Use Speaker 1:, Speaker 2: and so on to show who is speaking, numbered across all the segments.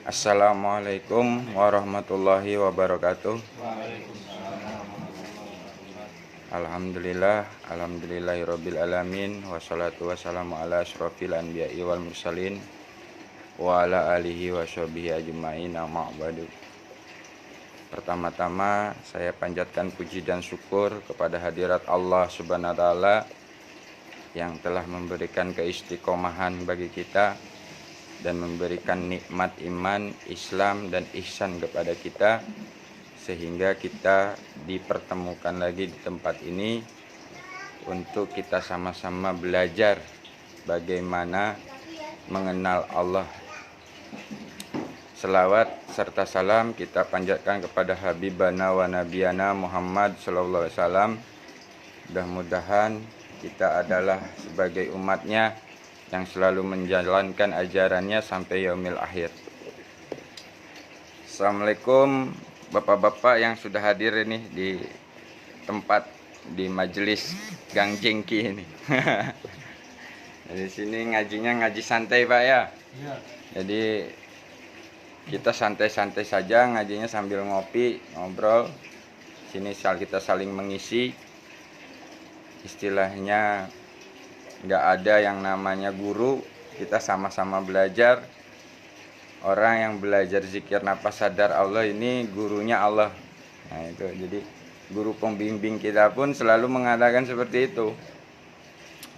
Speaker 1: Assalamualaikum warahmatullahi wabarakatuh. Alhamdulillahirabbil alamin, wassalatu wassalamu ala asyrofil anbiya'i wal mursalin wa ala alihi washabihi ajma'in, amma ba'du. Pertama-tama saya panjatkan puji dan syukur kepada hadirat Allah Subhanahu wa taala yang telah memberikan keistiqomahan bagi kita dan memberikan nikmat iman, Islam, dan ihsan kepada kita, sehingga kita dipertemukan lagi di tempat ini untuk kita sama-sama belajar bagaimana mengenal Allah. Selawat serta salam kita panjatkan kepada Habibana wa Nabiyana Muhammad sallallahu alaihi wasallam. Mudah-mudahan kita adalah sebagai umatnya yang selalu menjalankan ajarannya sampai yaumil akhir. Assalamualaikum bapak-bapak yang sudah hadir ini di tempat di majelis Gang Jengki ini. Di sini ngajinya ngaji santai Pak ya. Iya. Jadi kita santai-santai saja ngajinya sambil ngopi, ngobrol. Sini kita saling mengisi. Istilahnya nggak ada yang namanya guru, kita sama-sama belajar. Orang yang belajar zikir nafas sadar Allah ini gurunya Allah. Nah itu, jadi guru pembimbing kita pun selalu mengatakan seperti itu,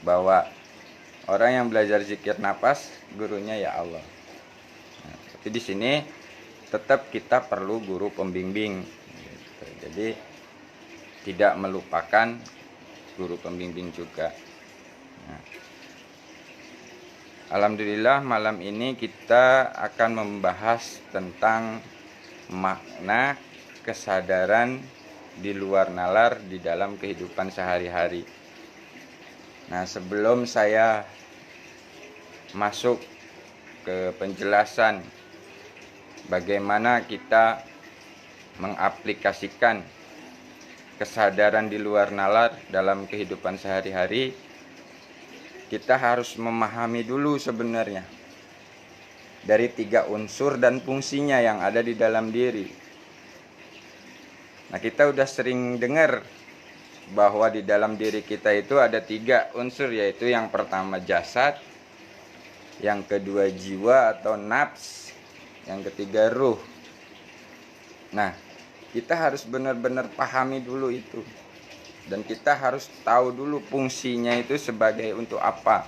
Speaker 1: bahwa orang yang belajar zikir nafas gurunya ya Allah. Nah, tapi di sini tetap kita perlu guru pembimbing. Jadi tidak melupakan guru pembimbing juga. Nah, alhamdulillah malam ini kita akan membahas tentang makna kesadaran di luar nalar di dalam kehidupan sehari-hari. Nah, sebelum saya masuk ke penjelasan bagaimana kita mengaplikasikan kesadaran di luar nalar dalam kehidupan sehari-hari, kita harus memahami dulu sebenarnya dari 3 unsur dan fungsinya yang ada di dalam diri. Nah, kita udah sering dengar bahwa di dalam diri kita itu ada 3 unsur, yaitu yang pertama jasad, yang kedua jiwa atau nafs, yang ketiga ruh. Nah, kita harus benar-benar pahami dulu itu. Dan kita harus tahu dulu fungsinya itu sebagai untuk apa.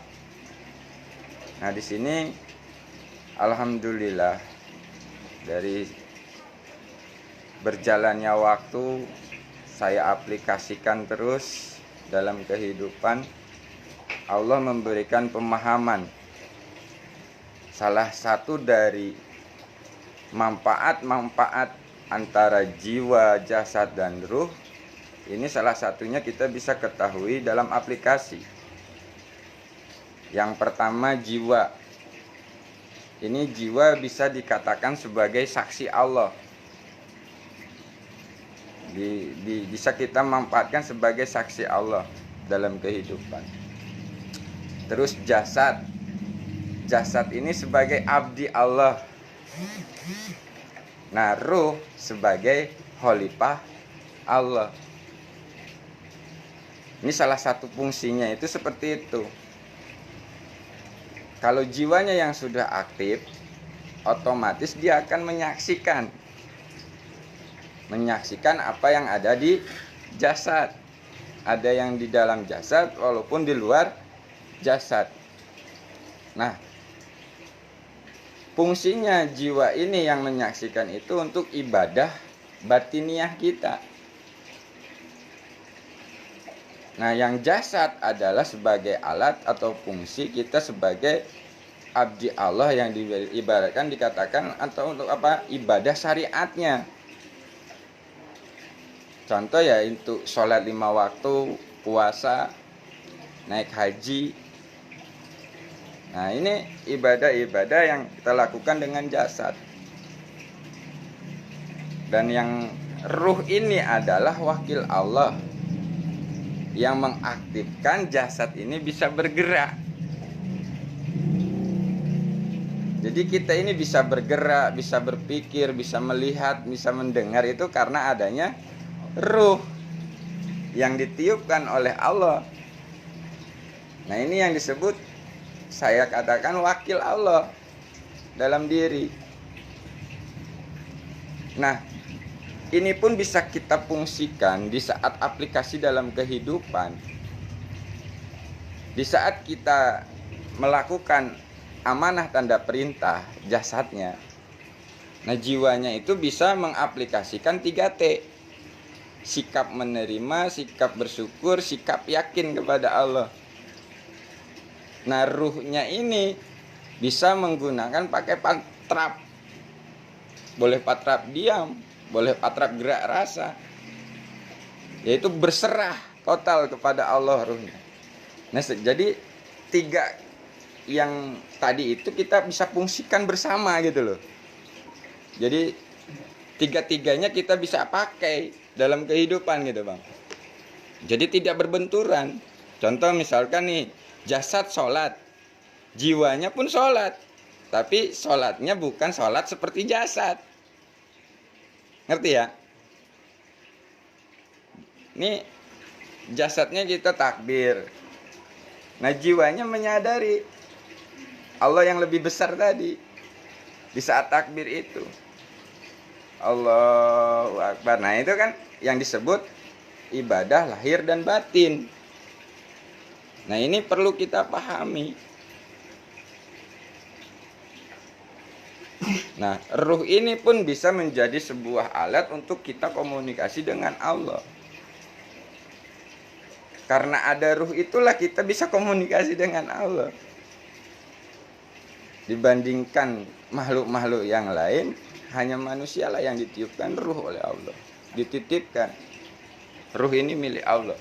Speaker 1: Nah, di sini alhamdulillah dari berjalannya waktu saya aplikasikan terus dalam kehidupan. Allah memberikan pemahaman. Salah satu dari manfaat-manfaat antara jiwa, jasad, dan ruh, ini salah satunya kita bisa ketahui dalam aplikasi. Yang pertama jiwa. Ini jiwa bisa dikatakan sebagai saksi Allah. Bisa kita manfaatkan sebagai saksi Allah dalam kehidupan. Terus jasad. Jasad ini sebagai abdi Allah. Nah, ruh sebagai khalifah Allah. Ini salah satu fungsinya itu seperti itu. Kalau jiwanya yang sudah aktif, otomatis dia akan menyaksikan apa yang ada di jasad. Ada yang di dalam jasad walaupun di luar jasad. Nah, fungsinya jiwa ini yang menyaksikan itu untuk ibadah batiniah kita. Nah, yang jasad adalah sebagai alat atau fungsi kita sebagai abdi Allah yang diibaratkan dikatakan atau untuk apa? Ibadah syariatnya. Contoh ya, untuk sholat 5 waktu, puasa, naik haji. Nah, ini ibadah-ibadah yang kita lakukan dengan jasad. Dan yang ruh ini adalah wakil Allah yang mengaktifkan jasad ini bisa bergerak. Jadi kita ini bisa bergerak, bisa berpikir, bisa melihat, bisa mendengar itu karena adanya ruh yang ditiupkan oleh Allah. Nah, ini yang disebut, saya katakan, wakil Allah dalam diri. Nah, ini pun bisa kita fungsikan di saat aplikasi dalam kehidupan. Di saat kita melakukan amanah tanda perintah jasadnya, nah jiwanya itu bisa mengaplikasikan 3T. Sikap menerima, sikap bersyukur, sikap yakin kepada Allah. Nah, ruhnya ini bisa menggunakan pakai patrap. Boleh patrap diam, boleh patrap gerak rasa. Yaitu berserah total kepada Allah ruhnya. Nah, jadi 3 yang tadi itu kita bisa fungsikan bersama gitu loh. Jadi 3-tiganya kita bisa pakai dalam kehidupan gitu bang. Jadi tidak berbenturan. Contoh misalkan nih, jasad sholat, jiwanya pun sholat, tapi sholatnya bukan sholat seperti jasad. Ngerti ya? Ini jasadnya kita takbir, nah jiwanya menyadari Allah yang lebih besar tadi di saat takbir itu. Allahu Akbar. Nah, itu kan yang disebut ibadah lahir dan batin. Nah, ini perlu kita pahami. Nah, ruh ini pun bisa menjadi sebuah alat untuk kita komunikasi dengan Allah. Karena ada ruh itulah kita bisa komunikasi dengan Allah. Dibandingkan makhluk-makhluk yang lain, hanya manusialah yang ditiupkan ruh oleh Allah. Dititipkan. Ruh ini milik Allah.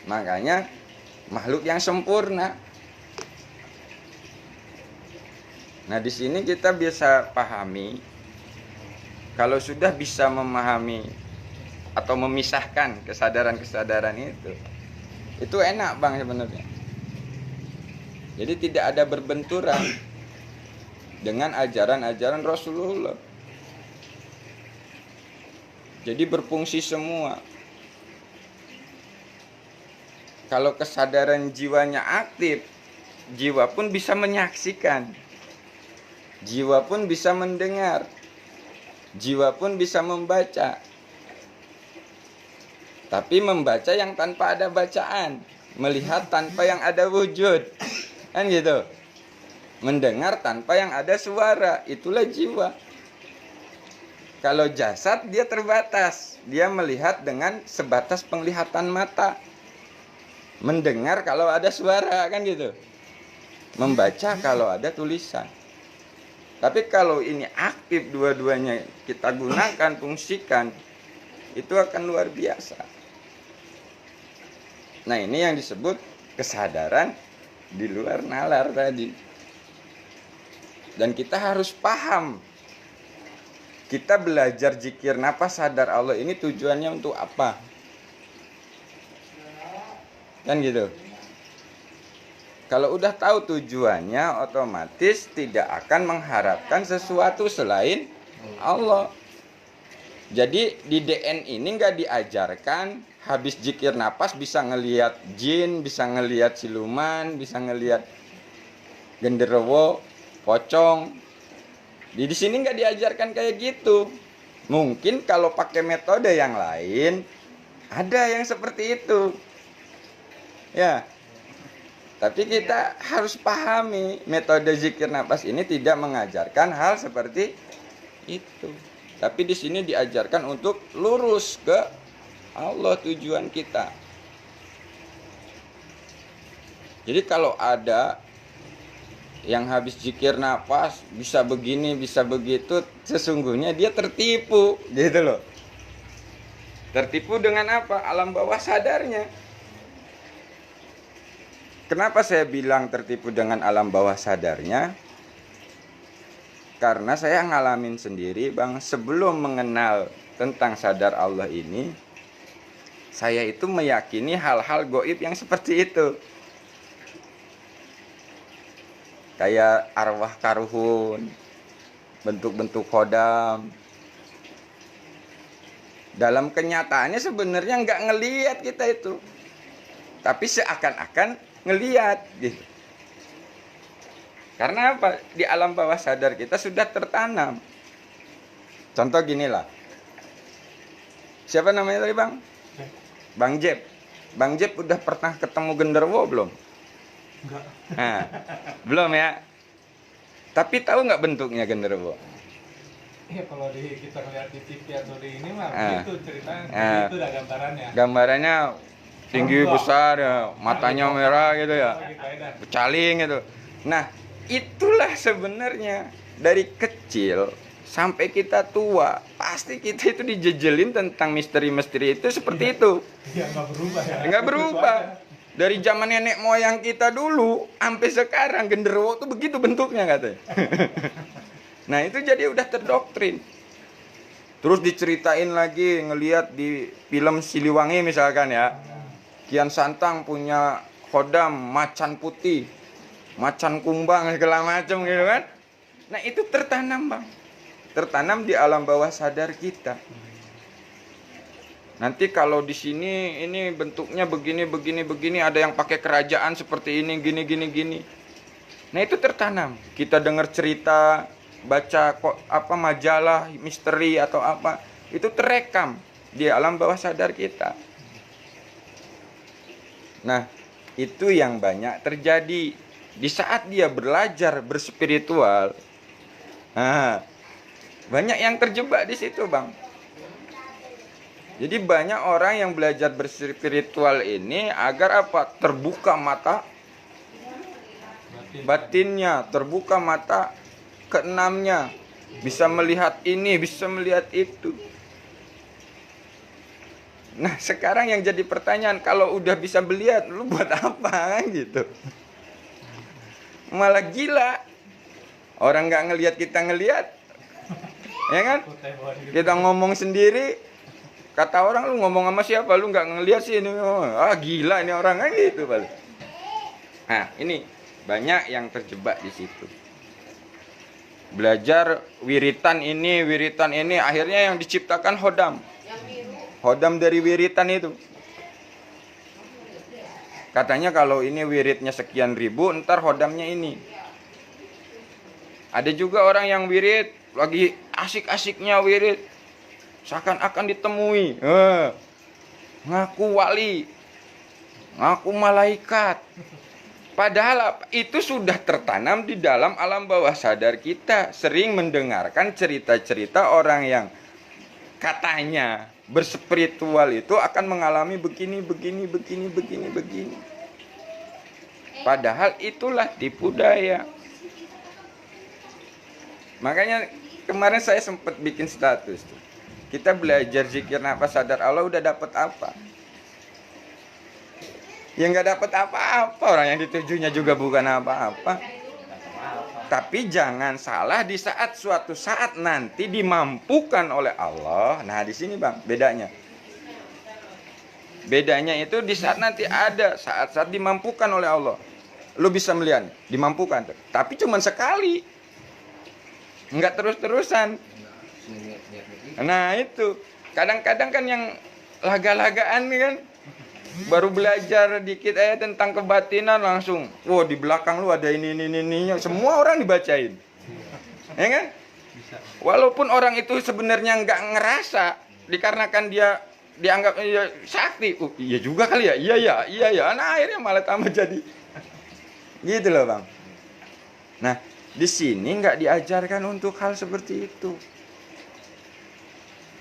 Speaker 1: Makanya makhluk yang sempurna. Nah, di sini kita bisa pahami, kalau sudah bisa memahami atau memisahkan kesadaran-kesadaran itu enak bang sebenarnya. Jadi tidak ada berbenturan dengan ajaran-ajaran Rasulullah. Jadi berfungsi semua. Kalau kesadaran jiwanya aktif, jiwa pun bisa menyaksikan, jiwa pun bisa mendengar, jiwa pun bisa membaca. Tapi membaca yang tanpa ada bacaan, melihat tanpa yang ada wujud. Kan gitu. Mendengar tanpa yang ada suara, itulah jiwa. Kalau jasad dia terbatas, dia melihat dengan sebatas penglihatan mata. Mendengar kalau ada suara, kan gitu. Membaca kalau ada tulisan. Tapi kalau ini aktif dua-duanya kita gunakan, fungsikan, itu akan luar biasa. Nah, ini yang disebut kesadaran di luar nalar tadi. Dan kita harus paham, kita belajar zikir nafas sadar Allah ini tujuannya untuk apa, kan gitu. Kalau udah tahu tujuannya, otomatis tidak akan mengharapkan sesuatu selain Allah. Jadi di DN ini nggak diajarkan habis zikir nafas bisa ngelihat jin, bisa ngelihat siluman, bisa ngelihat genderuwo, pocong. Di sini nggak diajarkan kayak gitu. Mungkin kalau pakai metode yang lain ada yang seperti itu. Ya. Tapi kita harus pahami metode zikir nafas ini tidak mengajarkan hal seperti itu. Tapi di sini diajarkan untuk lurus ke Allah tujuan kita. Jadi kalau ada yang habis zikir nafas bisa begini, bisa begitu, sesungguhnya dia tertipu, gitu loh. Tertipu dengan apa? Alam bawah sadarnya. Kenapa saya bilang tertipu dengan alam bawah sadarnya? Karena saya ngalamin sendiri bang, sebelum mengenal tentang sadar Allah ini, saya itu meyakini hal-hal gaib yang seperti itu. kayak arwah karuhun, bentuk-bentuk khodam. Dalam kenyataannya sebenarnya nggak ngelihat kita itu, tapi seakan-akan ngelihat gitu. Karena apa? Di alam bawah sadar kita sudah tertanam. Contoh gini lah. Siapa namanya tadi Bang? Bang Jeb. Bang Jeb udah pernah ketemu genderuwo belum?
Speaker 2: Enggak.
Speaker 1: Nah, belum ya. Tapi tahu nggak bentuknya genderuwo?
Speaker 2: Iya, kalau kita ngeliat di TV atau di ini mah gitu ceritanya, itu udah gambarannya.
Speaker 1: Gambarannya tinggi besar ya, matanya merah gitu ya,
Speaker 2: Gitu aja dah.
Speaker 1: becaling gitu. Nah, itulah sebenarnya dari kecil sampai kita tua pasti kita itu dijejelin tentang misteri-misteri itu seperti itu.
Speaker 2: Iya, nggak berubah ya.
Speaker 1: Nggak berubah. Dari zaman nenek moyang kita dulu sampai sekarang genderuwo tuh begitu bentuknya katanya. Nah, itu jadi udah terdoktrin. Terus diceritain lagi ngelihat di film Siliwangi misalkan ya. Kian Santang punya khodam macan putih, macan kumbang segala macam gitu kan. Nah, itu tertanam, Bang. Tertanam di alam bawah sadar kita. Nanti kalau di sini ini bentuknya begini, ada yang pakai kerajaan seperti ini, gini. Nah, itu tertanam. Kita dengar cerita, baca majalah misteri atau apa, itu terekam di alam bawah sadar kita. Nah, itu yang banyak terjadi di saat dia belajar berspiritual. Nah, banyak yang terjebak di situ, Bang. Jadi banyak orang yang belajar berspiritual ini agar apa? Terbuka mata batinnya, terbuka mata keenamnya, bisa melihat ini, bisa melihat itu. Nah, sekarang yang jadi pertanyaan, kalau udah bisa melihat, lu buat apa kan gitu? Malah gila. Orang nggak ngelihat kita ngelihat, ya kan? Kita ngomong sendiri, kata orang lu ngomong sama siapa? Lu nggak ngelihat sih ini. Ah, gila ini orang kan gitu balik. Nah, ini banyak yang terjebak di situ. Belajar wiritan ini, akhirnya yang diciptakan khodam. Khodam dari wiritan itu. Katanya kalau ini wiridnya sekian ribu, ntar khodamnya ini. Ada juga orang yang wirid, lagi asik-asiknya wirid, seakan-akan ditemui. Ngaku wali, ngaku malaikat. Padahal itu sudah tertanam di dalam alam bawah sadar kita. Sering mendengarkan cerita-cerita orang yang katanya berspiritual itu akan mengalami begini. Padahal itulah tipu daya. Makanya kemarin saya sempat bikin status tuh. Kita belajar zikir nafas sadar Allah udah dapat apa? Ya nggak dapat apa-apa, orang yang ditujunya juga bukan apa-apa. Tapi jangan salah, di saat suatu saat nanti dimampukan oleh Allah. Nah, di sini Bang, bedanya. Bedanya itu di saat nanti ada saat-saat dimampukan oleh Allah. Lu bisa melihat, dimampukan. Tapi cuma sekali. Enggak terus-terusan. Nah, itu. Kadang-kadang kan yang laga-lagaan nih kan, baru belajar dikit aja tentang kebatinan langsung, wow, di belakang lu ada ini, semua orang dibacain, ya kan? Walaupun orang itu sebenarnya nggak ngerasa, dikarenakan dia dianggap sakti, iya juga kali ya, iya, nah akhirnya malah tambah jadi, gitu loh Bang. Nah, di sini nggak diajarkan untuk hal seperti itu.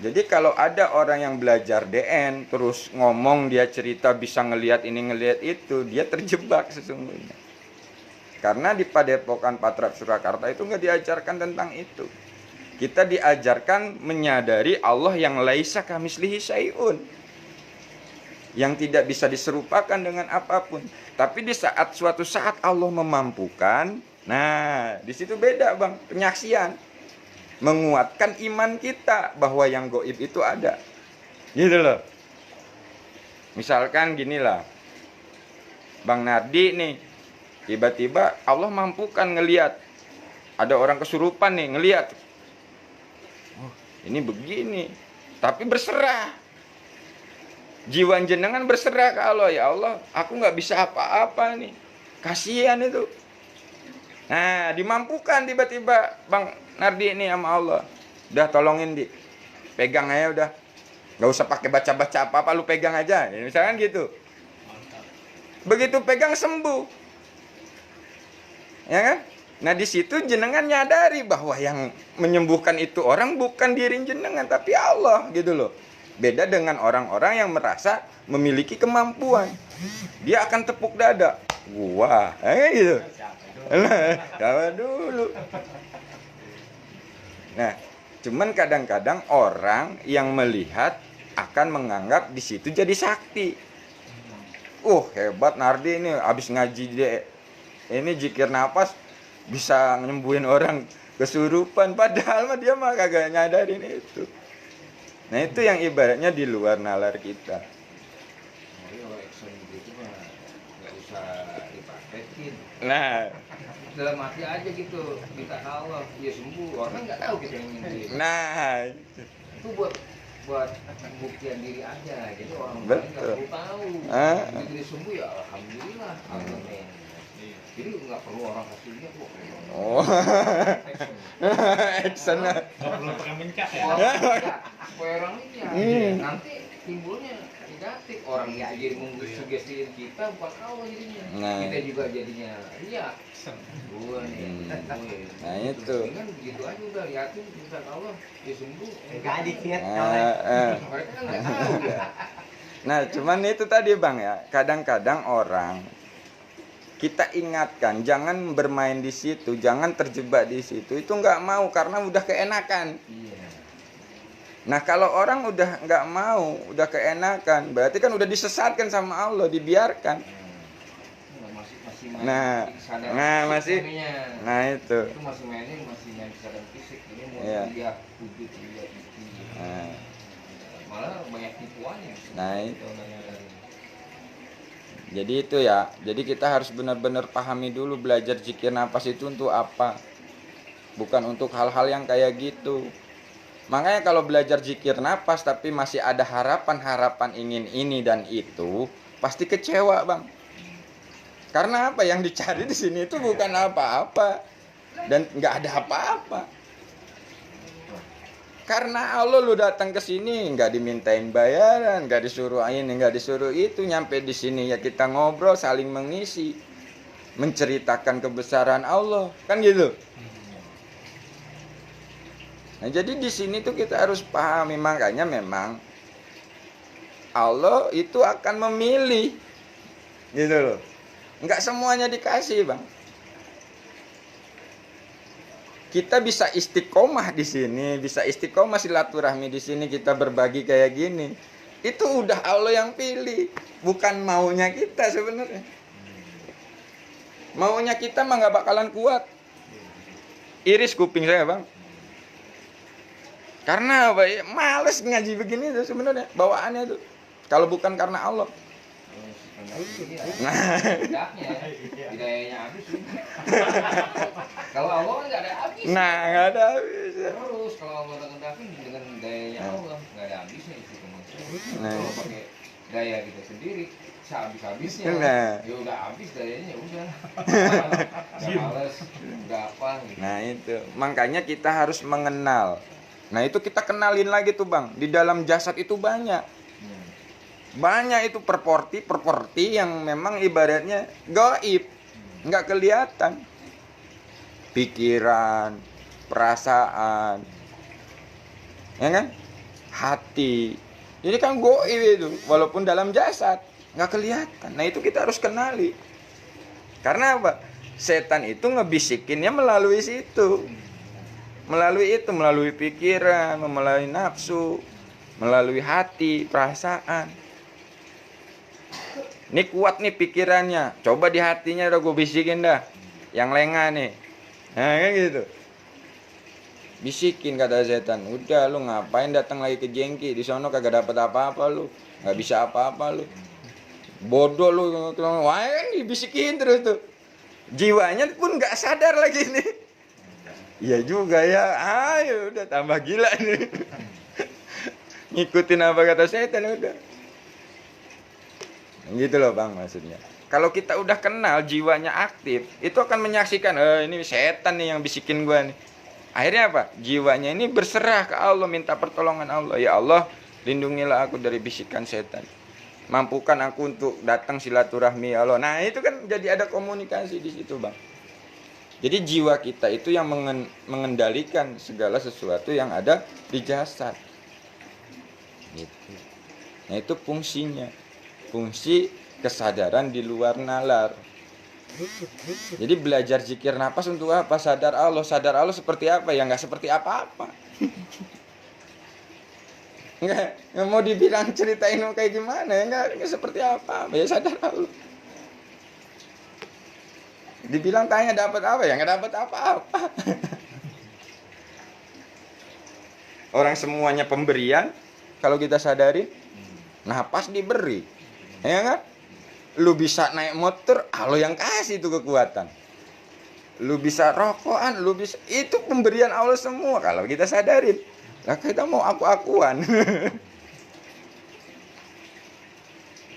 Speaker 1: Jadi kalau ada orang yang belajar DN terus ngomong, dia cerita bisa ngelihat ini ngelihat itu, dia terjebak sesungguhnya. Karena di Padepokan Patra Surakarta itu nggak diajarkan tentang itu. Kita diajarkan menyadari Allah yang laisa kamislihi syai'un, yang tidak bisa diserupakan dengan apapun. Tapi di saat suatu saat Allah memampukan, nah di situ beda Bang, penyaksian. Menguatkan iman kita bahwa yang gaib itu ada, gitu loh. Misalkan ginilah, Bang Nardi nih Tiba-tiba Allah mampukan ngelihat. Ada orang kesurupan nih, ngelihat. Oh, ini begini. Tapi berserah. Jiwa jenengan berserah ke Allah. Ya Allah, aku nggak bisa apa-apa nih. Kasihan itu. Nah, dimampukan tiba-tiba Bang Nardi ini sama Allah. Udah tolongin di. Pegang aja udah. Nggak usah pakai baca-baca apa-apa, lu pegang aja. Ya, misalkan gitu. Begitu pegang sembuh. Ya kan? Nah, di situ jenengan nyadari bahwa yang menyembuhkan itu orang bukan diri jenengan tapi Allah gitu loh. Beda dengan orang-orang yang merasa memiliki kemampuan. Dia akan tepuk dada. Wah, gitu. Siapa dulu. Nah, cuman kadang-kadang orang yang melihat akan menganggap di situ jadi sakti. Hebat Nardi ini habis ngaji deh. Ini zikir nafas bisa nyembuhin orang kesurupan, padahal mah dia mah kagak nyadarin itu. Nah, itu yang ibaratnya di luar nalar kita.
Speaker 3: Kalau action gitu mah nggak usah dipraktekin.
Speaker 1: Nah,
Speaker 3: Dalam hati aja gitu, minta ke Allah, ya sembuh. Orang nggak tahu kita yang nyembuhin.
Speaker 1: nah,
Speaker 3: Itu buat pembuktian diri aja. Jadi orang lain
Speaker 1: Betul.
Speaker 3: nggak perlu tahu.
Speaker 1: Ah.
Speaker 3: Begitu dia sembuh ya alhamdulillah. Amin. Jadi nggak perlu orang kasih lihat kok.
Speaker 1: oh, action.
Speaker 2: Nggak perlu pakai mencak ya.
Speaker 3: Supaya orang lihat. Nanti timbulnya negatif. Orang ya jadi menggugah-sugestiin kita bukan Allah jadinya.
Speaker 1: Nah.
Speaker 3: Kita juga jadinya riak. Gua nih.
Speaker 1: Nah, itu.
Speaker 3: Kan begitu aja udah liatin minta ke Allah dia sembuh.
Speaker 4: Enggak dikit.
Speaker 3: Mereka kan nggak tahu ya.
Speaker 1: Nah, cuman itu tadi Bang ya, kadang-kadang orang kita ingatkan jangan bermain di situ, jangan terjebak di situ. Itu nggak mau karena udah keenakan.
Speaker 3: Iya.
Speaker 1: Nah, kalau orang udah nggak mau, udah keenakan, berarti kan udah disesatkan sama Allah, dibiarkan.
Speaker 3: Masih main
Speaker 1: Nah,
Speaker 3: kesadaran
Speaker 1: nah,
Speaker 3: fisik
Speaker 1: masih.
Speaker 3: namanya.
Speaker 1: Nah, itu.
Speaker 3: Itu masih main kesadaran fisik. Ini mau
Speaker 1: Iya.
Speaker 3: lihat wujud lihat itu.
Speaker 1: Nah,
Speaker 3: Malah banyak tipuannya.
Speaker 1: Nah, itu.
Speaker 3: Kalau nggak nyadarin.
Speaker 1: jadi itu ya. Jadi kita harus benar-benar pahami dulu belajar zikir nafas itu untuk apa. Bukan untuk hal-hal yang kayak gitu. Makanya kalau belajar zikir nafas tapi masih ada harapan-harapan ingin ini dan itu, pasti kecewa, Bang. Karena apa? Yang dicari di sini itu bukan apa-apa dan nggak ada apa-apa. Karena Allah lu datang ke sini nggak dimintain bayaran, nggak disuruh ini, nggak disuruh itu, nyampe di sini ya kita ngobrol, saling mengisi, menceritakan kebesaran Allah, kan gitu. Nah, jadi di sini tuh kita harus pahami, makanya memang Allah itu akan memilih, gitu loh. Nggak semuanya dikasih, Bang. Kita bisa istiqomah di sini, bisa istiqomah silaturahmi di sini, kita berbagi kayak gini. Itu udah Allah yang pilih, bukan maunya kita sebenarnya. Maunya kita mah nggak bakalan kuat. Iris kuping saya, Bang. Karena apa ya? Males ngaji begini tuh sebenarnya bawaannya tuh. Kalau bukan karena Allah.
Speaker 3: Hidayahnya habis. Kalau Allah kan nggak ada habis.
Speaker 1: Nah, nggak ada habis.
Speaker 3: Terus kalau Allah dengan dayanya Allah nggak ada habisnya itu
Speaker 1: Nah.
Speaker 3: Kalau pakai daya kita sendiri sehabis-habisnya.
Speaker 1: Nah.
Speaker 3: Ya udah habis dayanya udah. Udah males, udah apa gitu.
Speaker 1: Nah, itu. Makanya kita harus mengenal. Nah, itu kita kenalin lagi tuh, Bang. Di dalam jasad itu banyak. Banyak itu perporti yang memang ibaratnya gaib. Nggak kelihatan. Pikiran, perasaan, ya kan? Hati. Jadi kan gaib itu, walaupun dalam jasad nggak kelihatan. Nah, itu kita harus kenali. Karena apa? Setan itu ngebisikinnya melalui situ. Melalui pikiran, melalui nafsu, melalui hati, perasaan. Ini kuat nih pikirannya, coba di hatinya udah gue bisikin dah, yang lengah nih. Nah, kan gitu. Bisikin kata setan, udah lu ngapain datang lagi ke jengki, di sono kagak dapat apa-apa lu, nggak bisa apa-apa lu. Bodoh lu, wah kan dibisikin terus tuh. Jiwanya pun nggak sadar lagi nih. Iya juga ya, ayo udah tambah gila nih. Ngikutin apa kata setan udah. Gitu loh Bang maksudnya. Kalau kita udah kenal jiwanya aktif, itu akan menyaksikan, ini setan nih yang bisikin gua nih. Akhirnya apa? Jiwanya ini berserah ke Allah, minta pertolongan Allah. Ya Allah, lindungilah aku dari bisikan setan. Mampukan aku untuk datang silaturahmi ya Allah. Nah, itu kan jadi ada komunikasi di situ, Bang. Jadi jiwa kita itu yang mengendalikan segala sesuatu yang ada di jasad. Gitu. Nah, itu fungsinya. Fungsi kesadaran di luar nalar. Jadi belajar zikir nafas untuk apa? Sadar Allah. Sadar Allah seperti apa? Ya nggak seperti apa-apa. Nggak mau dibilang ceritain kayak gimana ya, nggak seperti apa, ya sadar Allah. Dibilang tanya dapat apa, ya nggak dapat apa-apa. Orang semuanya pemberian, kalau kita sadari, napas diberi, ya nggak? Lu bisa naik motor, Allah yang kasih itu kekuatan. Lu bisa rokokan, lu bisa, itu pemberian Allah semua kalau kita sadarin. Nah, kita mau aku-akuan.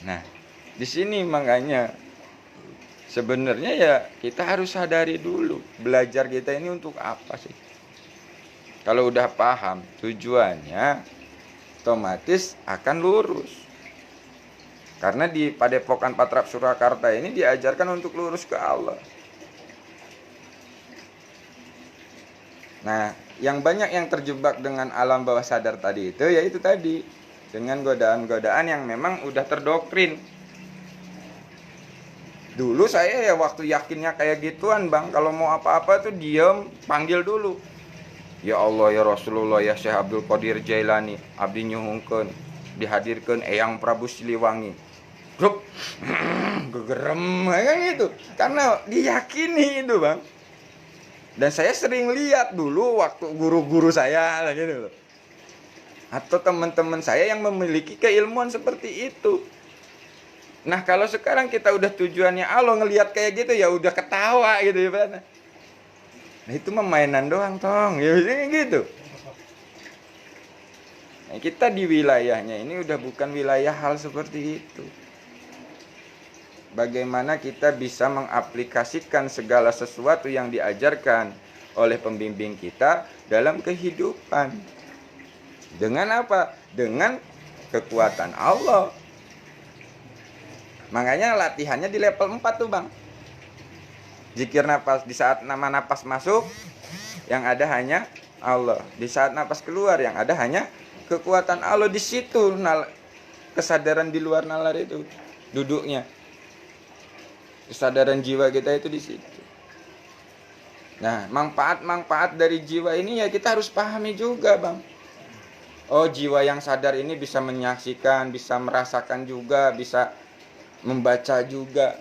Speaker 1: Nah, di sini makanya sebenarnya ya kita harus sadari dulu belajar kita ini untuk apa sih. Kalau udah paham tujuannya, otomatis akan lurus. Karena di Padepokan Patrap Surakarta ini diajarkan untuk lurus ke Allah. Nah, yang banyak yang terjebak dengan alam bawah sadar tadi itu, yaitu tadi dengan godaan-godaan yang memang udah terdoktrin. Dulu saya ya waktu yakinnya kayak gituan Bang, kalau mau apa-apa tuh diem, panggil dulu. Ya Allah ya Rasulullah ya Syekh Abdul Qadir Jailani, abdi nyuhungkeun dihadirkan Eyang Prabu Siliwangi. Grup, gegerem kayak gitu, karena diyakini itu Bang. Dan saya sering lihat dulu waktu guru-guru saya gitu loh. Atau teman-teman saya yang memiliki keilmuan seperti itu. Nah, kalau sekarang kita udah tujuannya Allah ngelihat kayak gitu ya udah ketawa gitu ya. Nah, itu memainan doang tong. Ya gitu. Nah, kita di wilayahnya ini udah bukan wilayah hal seperti itu. Bagaimana kita bisa mengaplikasikan segala sesuatu yang diajarkan oleh pembimbing kita dalam kehidupan. Dengan apa? Dengan kekuatan Allah. Makanya latihannya di level 4 tuh Bang. Zikir nafas, di saat nama nafas masuk, yang ada hanya Allah. Di saat nafas keluar, yang ada hanya kekuatan Allah. Di situ kesadaran di luar nalar itu duduknya. Kesadaran jiwa kita itu di situ. Nah, manfaat-manfaat dari jiwa ini ya kita harus pahami juga, Bang. Oh, jiwa yang sadar ini bisa menyaksikan, bisa merasakan juga, bisa membaca juga.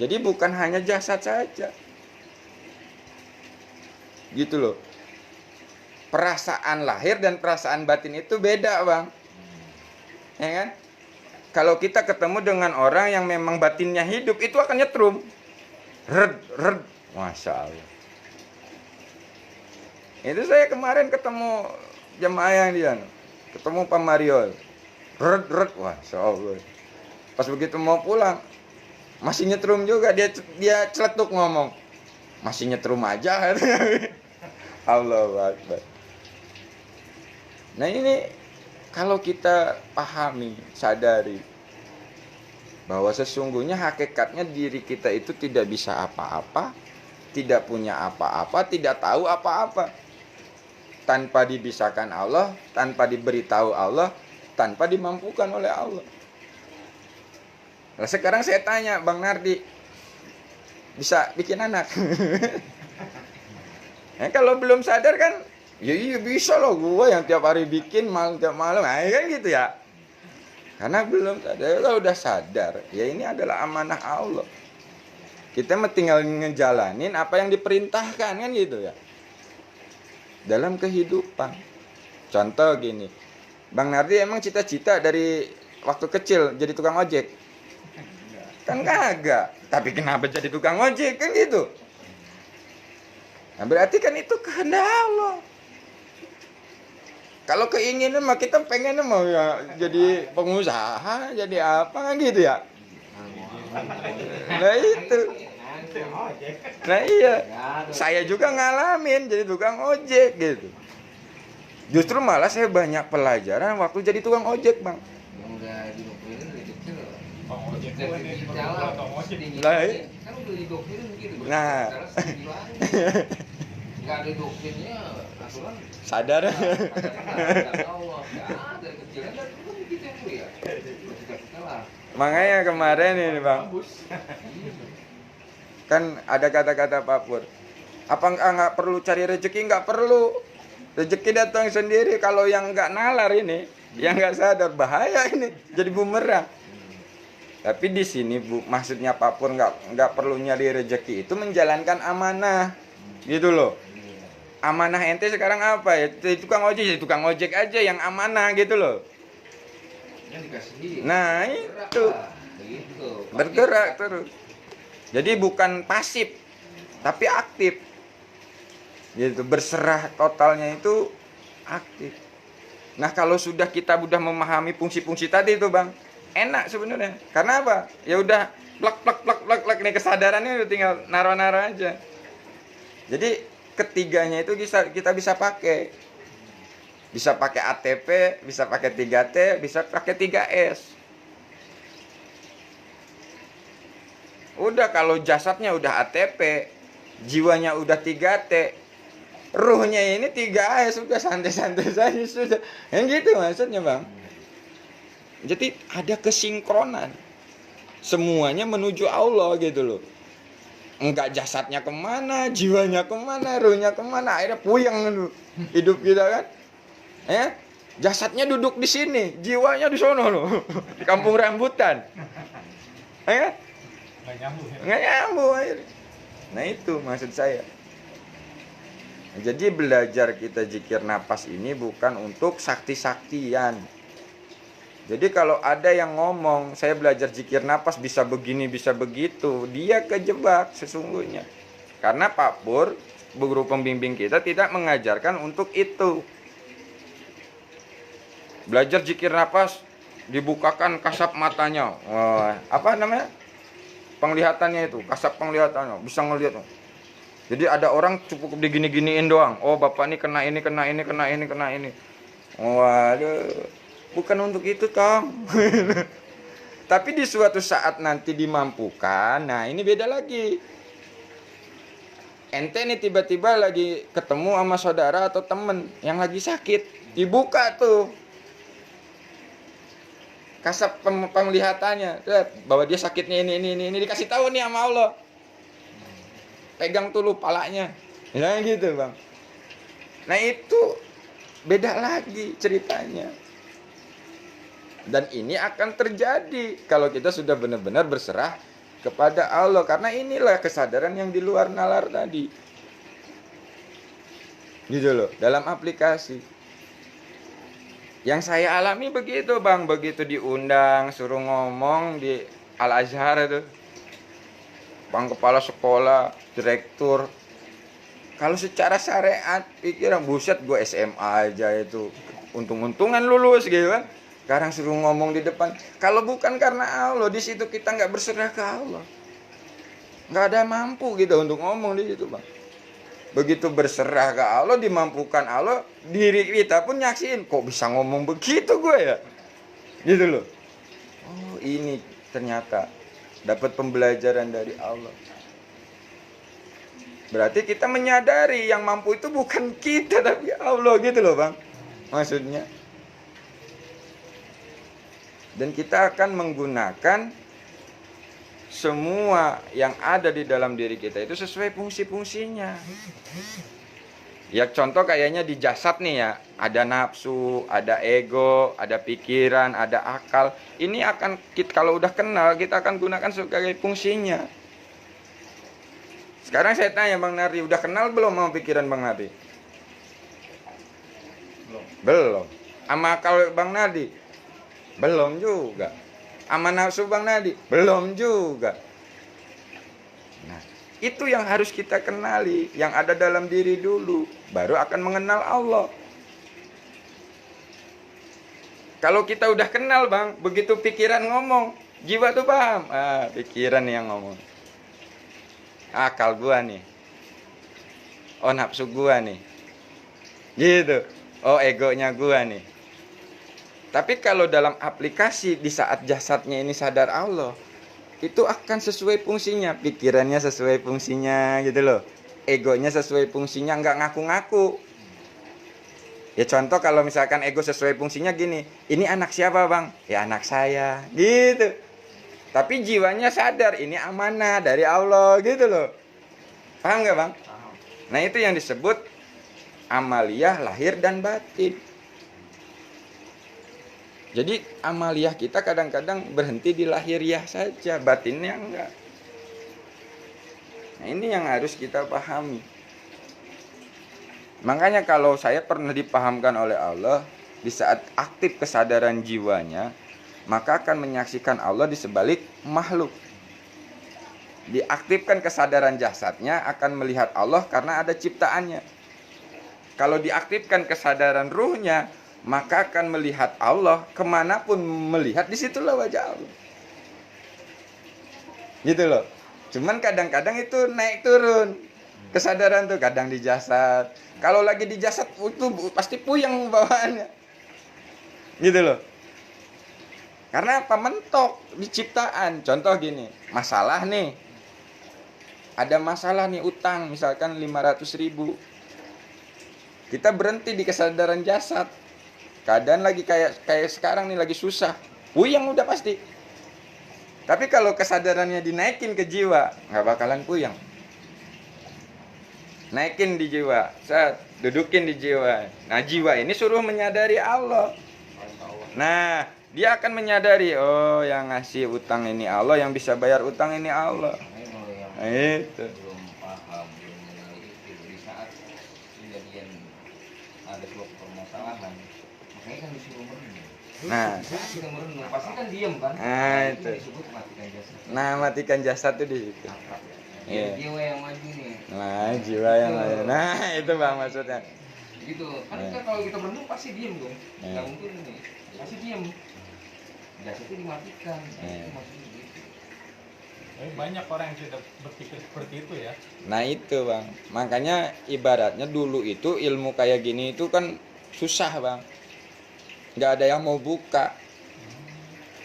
Speaker 1: Jadi bukan hanya jasad saja. Gitu loh. Perasaan lahir dan perasaan batin itu beda, Bang. Ya kan? Kalau kita ketemu dengan orang yang memang batinnya hidup, itu akan nyetrum. Red. Masya Allah. Itu saya kemarin ketemu jemaah yang dia, ketemu Pak Mario. Red. Masya Allah. Pas begitu mau pulang, masih nyetrum juga. Dia celetuk ngomong. Masih nyetrum aja. Allahu Akbar. Nah ini kalau kita pahami, sadari bahwa sesungguhnya hakikatnya diri kita itu tidak bisa apa-apa, tidak punya apa-apa, tidak tahu apa-apa. Tanpa dibisakan Allah, tanpa diberitahu Allah, tanpa dimampukan oleh Allah. Nah, sekarang saya tanya Bang Nardi, bisa bikin anak? Kalau belum sadar kan, ya iya bisa loh gue yang tiap hari bikin tiap malam, nah kan gitu ya. Karena belum sadar. Kalau udah sadar, ya ini adalah amanah Allah. Kita tinggal ngejalanin apa yang diperintahkan kan gitu ya. Dalam kehidupan. Contoh gini, Bang Nardi emang cita-cita dari waktu kecil jadi tukang ojek? Kan kagak. Tapi kenapa jadi tukang ojek kan gitu? Nah, berarti kan itu kehendak Allah. Kalau keinginan mah kita pengen mau ya jadi pengusaha, jadi apa kan gitu ya? Nah itu. Nah iya. Saya juga ngalamin jadi tukang ojek gitu. Justru malah saya banyak pelajaran waktu jadi tukang ojek, Bang.
Speaker 3: Yang udah didoktrin dari kecil.
Speaker 2: Bang ojek gue nih
Speaker 3: Jalan,
Speaker 2: bang ojek.
Speaker 1: Lah,
Speaker 3: kan udah didoktrin begitu.
Speaker 1: Nah.
Speaker 3: Nggak ada doktrinnya, aturan
Speaker 1: Sadar.
Speaker 3: Allah. Ya, dari kecil kan begitu ya, Bu ya. Kita lah.
Speaker 1: Makanya kemarin ini, Bang.
Speaker 2: Bagus.
Speaker 1: Kan ada kata-kata Pak Pur. Apa nggak perlu cari rezeki? Nggak perlu. Rezeki datang sendiri. Kalau yang nggak nalar ini, yang nggak sadar, bahaya ini. Jadi bumerang. Tapi di sini maksudnya Pak Pur nggak perlu nyari rezeki itu menjalankan amanah, gitu loh. Amanah ente sekarang apa ya? Tukang ojek jadi tukang ojek aja yang amanah gitu loh.
Speaker 3: Kan dikasih.
Speaker 1: Nah
Speaker 3: Bergerak
Speaker 1: itu
Speaker 3: lah, begitu.
Speaker 1: bergerak terus. Jadi bukan pasif, tapi aktif. Gitu, berserah totalnya itu aktif. Nah kalau sudah kita udah memahami fungsi-fungsi tadi itu, Bang, enak sebenarnya. Karena apa? Ya udah plak nih kesadarannya udah tinggal naro-naro aja. Jadi ketiganya itu kita bisa pakai. Bisa pakai ATP, bisa pakai 3T, bisa pakai 3S. Udah kalau jasadnya udah ATP, jiwanya udah 3T, ruhnya ini 3S, sudah santai-santai saja sudah. Yang gitu maksudnya, Bang. Jadi ada kesinkronan. Semuanya menuju Allah gitu loh. Enggak jasadnya kemana, jiwanya kemana, ruhnya kemana, akhirnya puyeng dulu hidup kita kan. Jasadnya duduk di sini, jiwanya di sono loh, di kampung rambutan.
Speaker 2: Nggak nyambung ya.
Speaker 1: Nggak nyambung akhirnya. Nah itu maksud saya. Jadi belajar kita zikir napas ini bukan untuk sakti-saktian. Jadi kalau ada yang ngomong, saya belajar zikir napas bisa begini, bisa begitu, dia kejebak sesungguhnya. Karena Pak Pur, guru pembimbing kita tidak mengajarkan untuk itu. Belajar zikir napas, dibukakan kasap matanya. Wah, apa namanya? Penglihatannya itu, kasap penglihatannya, bisa ngelihat. Jadi ada orang cukup digini-giniin doang. Oh, Bapak ini kena ini, kena ini, kena ini, kena ini. Waduh. Bukan untuk itu, Tom. Tapi di suatu saat nanti dimampukan, nah ini beda lagi. Ente nih tiba-tiba lagi ketemu sama saudara atau temen yang lagi sakit, dibuka tuh kasap penglihatannya, bahwa dia sakitnya ini dikasih tahu nih sama Allah. Pegang tuh palanya. Ya gitu, Bang. Nah itu beda lagi ceritanya. Dan ini akan terjadi kalau kita sudah benar-benar berserah kepada Allah. Karena inilah kesadaran yang di luar nalar tadi. Gitu loh, dalam aplikasi. Yang saya alami begitu, Bang. Begitu diundang, suruh ngomong di Al-Azhar itu. Bang kepala sekolah, direktur. Kalau secara syariat, pikiran buset gue SMA aja itu. Untung-untungan lulus gitu kan. Sekarang suruh ngomong di depan. Kalau bukan karena Allah, di situ kita nggak berserah ke Allah. Nggak ada mampu gitu untuk ngomong di situ, Bang. Begitu berserah ke Allah, dimampukan Allah, diri kita pun nyaksiin. Kok bisa ngomong begitu gue ya? Gitu loh. Oh ini ternyata dapat pembelajaran dari Allah. Berarti kita menyadari yang mampu itu bukan kita, tapi Allah gitu loh, Bang. Maksudnya. Dan kita akan menggunakan semua yang ada di dalam diri kita itu sesuai fungsi-fungsinya. Ya contoh kayaknya di jasad nih ya, ada nafsu, ada ego, ada pikiran, ada akal. Ini akan kita, kalau udah kenal, kita akan gunakan sebagai fungsinya. Sekarang saya tanya Bang Nardi, udah kenal belum sama pikiran Bang Nardi?
Speaker 2: Belum.
Speaker 1: Belum. Sama akal Bang Nardi? Belum juga. Aman nafsu Bang Nadi? Belum juga. Nah, itu yang harus kita kenali, yang ada dalam diri dulu, baru akan mengenal Allah. Kalau kita udah kenal Bang, begitu pikiran ngomong, jiwa tuh paham. Pikiran yang ngomong. Akal gua nih. Oh, nafsu gua nih. Gitu. Oh, egonya gua nih. Tapi kalau dalam aplikasi di saat jasadnya ini sadar Allah, itu akan sesuai fungsinya, pikirannya sesuai fungsinya gitu loh. Egonya sesuai fungsinya, nggak ngaku-ngaku. Ya contoh kalau misalkan ego sesuai fungsinya gini, ini anak siapa Bang? Ya anak saya, gitu. Tapi jiwanya sadar, ini amanah dari Allah gitu loh. Paham nggak Bang? Nah itu yang disebut amaliyah lahir dan batin. Jadi amaliyah kita kadang-kadang berhenti di lahiriah saja, batinnya enggak. Nah ini yang harus kita pahami. Makanya kalau saya pernah dipahamkan oleh Allah, di saat aktif kesadaran jiwanya, maka akan menyaksikan Allah di sebalik makhluk. Diaktifkan kesadaran jasadnya akan melihat Allah karena ada ciptaannya. Kalau diaktifkan kesadaran ruhnya, maka akan melihat Allah kemanapun melihat, disitulah wajah Allah. Gitu loh. Cuman kadang-kadang itu naik turun kesadaran tuh, kadang di jasad. Kalau lagi di jasad itu pasti puyeng bawaannya. Gitu loh. Karena apa? Mentok di ciptaan. Contoh gini, masalah nih. Ada masalah nih utang misalkan 500.000. Kita berhenti di kesadaran jasad. Keadaan lagi kayak sekarang nih lagi susah, puyeng udah pasti. Tapi kalau kesadarannya dinaikin ke jiwa, nggak bakalan puyeng. Naikin di jiwa, dudukin di jiwa. Nah jiwa ini suruh menyadari Allah. Nah dia akan menyadari, oh yang ngasih utang ini Allah, yang bisa bayar utang ini Allah. Nah, itu.
Speaker 3: Belum paham, belum mengenal itu. Di saat kejadian ada suatu permasalahan, makanya kan disuruh merenung.
Speaker 1: Nah,
Speaker 3: Saat kita merenung, pasti kan diam kan?
Speaker 1: Nah, itu.
Speaker 3: disebut matikan jasad.
Speaker 1: Nah matikan jasad tuh di situ. Iya.
Speaker 3: Jiwa yang maju nih.
Speaker 1: Nah jiwa yang lain. Nah itu Bang maksudnya.
Speaker 3: Gitu. Kan
Speaker 1: Iya.
Speaker 3: kita kalau kita merenung pasti diam dong.
Speaker 1: Iya.
Speaker 3: Nggak mungkin nih. Pasti diam. Jasad itu dimatikan.
Speaker 1: Iya.
Speaker 3: Itu maksudnya gitu.
Speaker 2: Banyak orang yang sudah berpikir seperti itu ya.
Speaker 1: Nah itu Bang, makanya ibaratnya dulu itu ilmu kayak gini itu kan susah Bang. Nggak ada yang mau buka.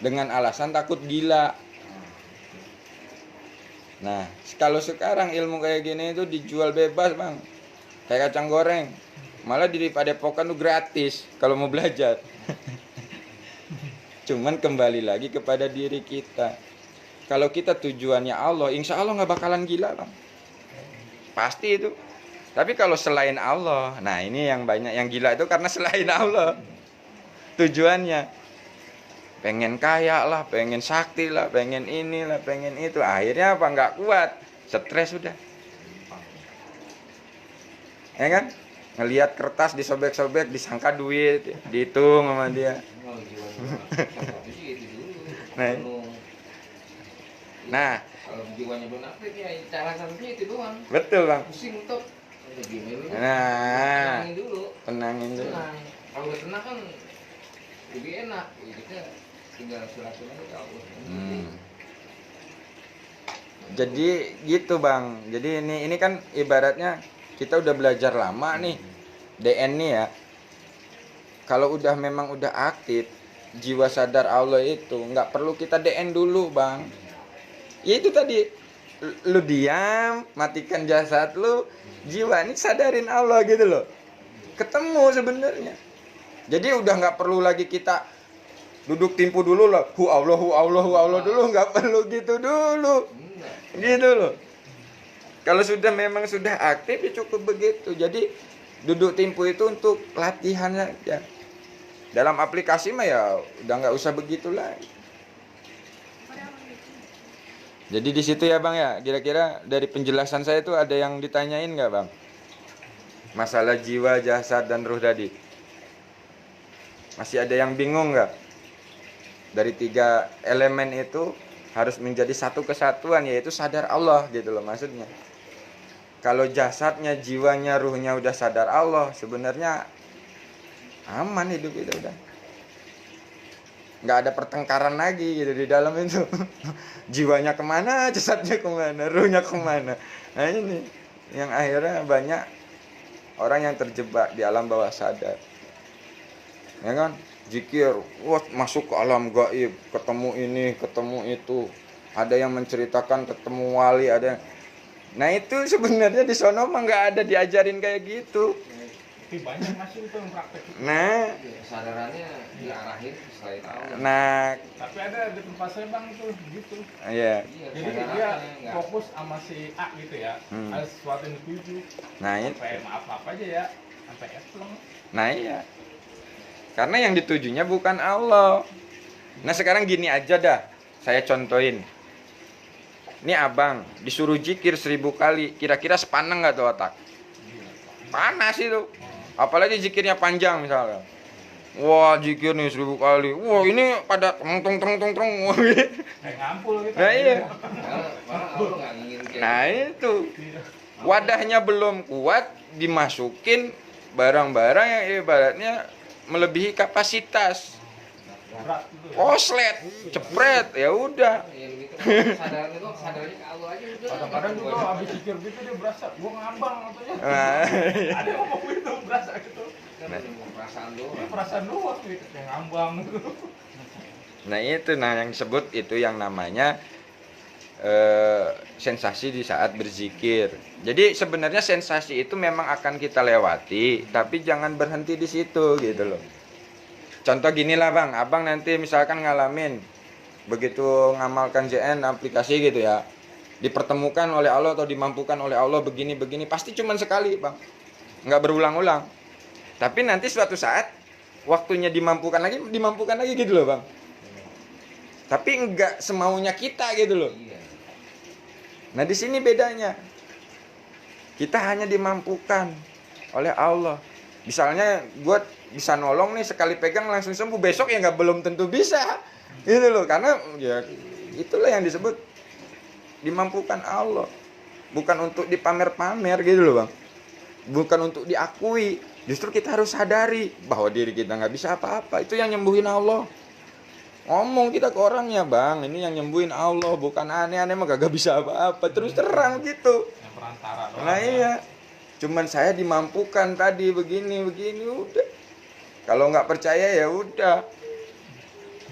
Speaker 1: Dengan alasan takut gila. Nah kalau sekarang ilmu kayak gini itu dijual bebas Bang. Kayak kacang goreng. Malah di Padepokan tuh gratis kalau mau belajar. Cuman kembali lagi kepada diri kita. Kalau kita tujuannya Allah, insya Allah nggak bakalan gila Bang. Pasti itu. Tapi kalau selain Allah, nah ini yang banyak yang gila itu karena selain Allah. Tujuannya pengen kaya lah, pengen sakti lah, pengen inilah, pengen itu. Akhirnya apa? Nggak kuat, stres sudah. Ya kan? Ngelihat kertas disobek-sobek, disangka duit, dihitung sama dia.
Speaker 3: Oh, jiwa-jiwa. Tapi sih itu dulu.
Speaker 1: Nah.
Speaker 3: Merenung.
Speaker 1: Nah,
Speaker 3: Kalau jiwanya belum aktif ya cara satunya itu doang.
Speaker 1: betul Bang.
Speaker 3: Pusing untuk udah diem dulu.
Speaker 1: Nah,
Speaker 3: Tenangin dulu.
Speaker 1: tenangin dulu.
Speaker 3: Tenang. Kalau udah tenang kan lebih enak. Kita tinggal silaturahmi ke Allah.
Speaker 1: Jadi gitu Bang. Jadi ini kan ibaratnya kita udah belajar lama nih. DN nih ya. Kalau udah memang udah aktif jiwa sadar Allah itu nggak perlu kita DN dulu Bang. Ya itu tadi, lu diam, matikan jasad lu, jiwa ini sadarin Allah gitu loh. Ketemu sebenarnya. Jadi udah nggak perlu lagi kita duduk timpu dulu lah, hu Allah dulu, nggak perlu gitu dulu, gitu loh. Kalau sudah memang sudah aktif ya cukup begitu. Jadi duduk timpu itu untuk latihan aja. Dalam aplikasi mah ya udah nggak usah begitu lagi. Jadi di situ ya Bang ya, kira-kira dari penjelasan saya itu ada yang ditanyain nggak Bang? Masalah jiwa, jasad dan ruh tadi. Masih ada yang bingung nggak? Dari 3 elemen itu harus menjadi satu kesatuan, yaitu sadar Allah gitu loh maksudnya. Kalau jasadnya, jiwanya, ruhnya udah sadar Allah, sebenarnya aman hidup itu udah. Nggak ada pertengkaran lagi gitu di dalam itu. Jiwanya kemana, jasadnya kemana, ruhnya kemana. Nah ini yang akhirnya banyak orang yang terjebak di alam bawah sadar, ya kan? Zikir, wah masuk ke alam gaib, ketemu ini, ketemu itu. Ada yang menceritakan ketemu wali, ada. Nah itu sebenarnya di sono mah nggak ada diajarin kayak gitu.
Speaker 2: Tapi banyak masih itu yang praktek.
Speaker 1: Nah,
Speaker 3: Kesadarannya diarahin selain Allah.
Speaker 1: nah,
Speaker 2: Tapi ada di tempat saya bang itu gitu.
Speaker 1: iya.
Speaker 3: Iya,
Speaker 2: Jadi
Speaker 3: kesadarannya
Speaker 2: dia
Speaker 3: nggak.
Speaker 2: fokus sama si A gitu ya. Ada sesuatu yang dituju.
Speaker 1: Nah itu,
Speaker 2: Sampai maaf aja ya. Sampai eflong.
Speaker 1: nah iya. Karena yang ditujunya bukan Allah. Nah sekarang gini aja dah, saya contohin. Ini abang disuruh zikir 1000 kali, kira-kira sepaneng nggak tuh otak? Panas itu. Apalagi zikirnya panjang misalnya. Wah zikir nih 1000 kali. Wah ini pada tong.
Speaker 2: Kayak ngampul gitu.
Speaker 1: Nah iya.
Speaker 3: Malah Allah nggak ingin kayak
Speaker 1: Nah itu. Wadahnya belum kuat, dimasukin barang-barang yang ibaratnya melebihi kapasitas.
Speaker 2: Berat gitu ya.
Speaker 1: Koslet, cepret, ya udah.
Speaker 3: ya begitu. Kesadaran itu sadarnya ke Allah aja udah.
Speaker 2: Kadang-kadang juga habis zikir gitu dia berasa gua ngambang katanya.
Speaker 1: Nah,
Speaker 2: Ada yang ngomong gitu berasa gitu.
Speaker 3: Kan perasaan
Speaker 2: Ini
Speaker 3: doang.
Speaker 2: perasaan doang gitu kayak ngambang gitu.
Speaker 1: nah itu, nah yang disebut itu yang namanya sensasi di saat berzikir. Jadi sebenarnya sensasi itu memang akan kita lewati, tapi jangan berhenti di situ gitu loh. Contoh gini lah bang, abang nanti misalkan ngalamin begitu ngamalkan JN aplikasi gitu ya, dipertemukan oleh Allah atau dimampukan oleh Allah begini-begini, pasti cuman sekali bang, nggak berulang-ulang. Tapi nanti suatu saat waktunya dimampukan lagi gitu loh bang. Tapi nggak semaunya kita gitu loh.
Speaker 3: Iya.
Speaker 1: Nah di sini bedanya, kita hanya dimampukan oleh Allah. Misalnya gue bisa nolong nih, sekali pegang langsung sembuh, besok ya nggak belum tentu bisa, gitu loh. Karena ya itulah yang disebut dimampukan Allah, bukan untuk dipamer-pamer gitu loh bang, bukan untuk diakui. Justru kita harus sadari bahwa diri kita nggak bisa apa-apa, itu yang nyembuhin Allah. Ngomong kita ke orangnya bang, ini yang nyembuhin Allah, bukan aneh-aneh mah gak bisa apa-apa, terus terang gitu.
Speaker 2: Yang perantara doang.
Speaker 1: Nah iya, cuman saya dimampukan tadi begini udah. Kalau nggak percaya ya udah,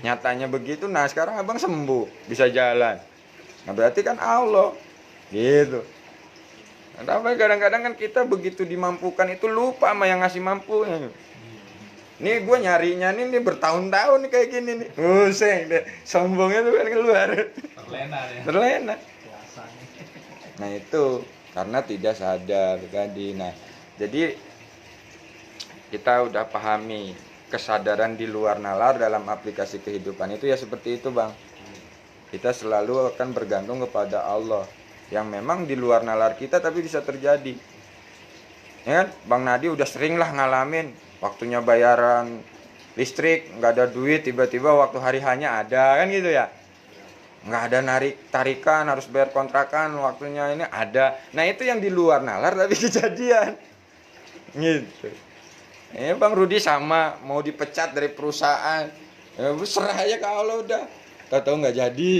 Speaker 1: nyatanya begitu. Nah sekarang abang sembuh, bisa jalan. Nah berarti kan Allah, gitu. Nah, tapi kadang-kadang kan kita begitu dimampukan itu lupa sama yang ngasih mampunya. Nih gue nyarinya nih bertahun-tahun nih kayak gini nih. Pusing deh, sombongnya tuh kan keluar.
Speaker 2: Terlena ya.
Speaker 1: Terlena.
Speaker 2: Biasanya.
Speaker 1: Nah itu karena tidak sadar tadi. Nah jadi kita udah pahami kesadaran di luar nalar dalam aplikasi kehidupan itu ya seperti itu bang. Kita selalu akan bergantung kepada Allah yang memang di luar nalar kita tapi bisa terjadi. Ya kan? Bang Nadi udah sering lah ngalamin waktunya bayaran listrik nggak ada duit, tiba-tiba waktu hari hanya ada kan gitu ya. Nggak ada tarikan, harus bayar kontrakan, waktunya ini ada. Nah itu yang di luar nalar tapi kejadian gitu. Bang Rudi sama mau dipecat dari perusahaan, serah aja ke Allah udah, tahu nggak jadi.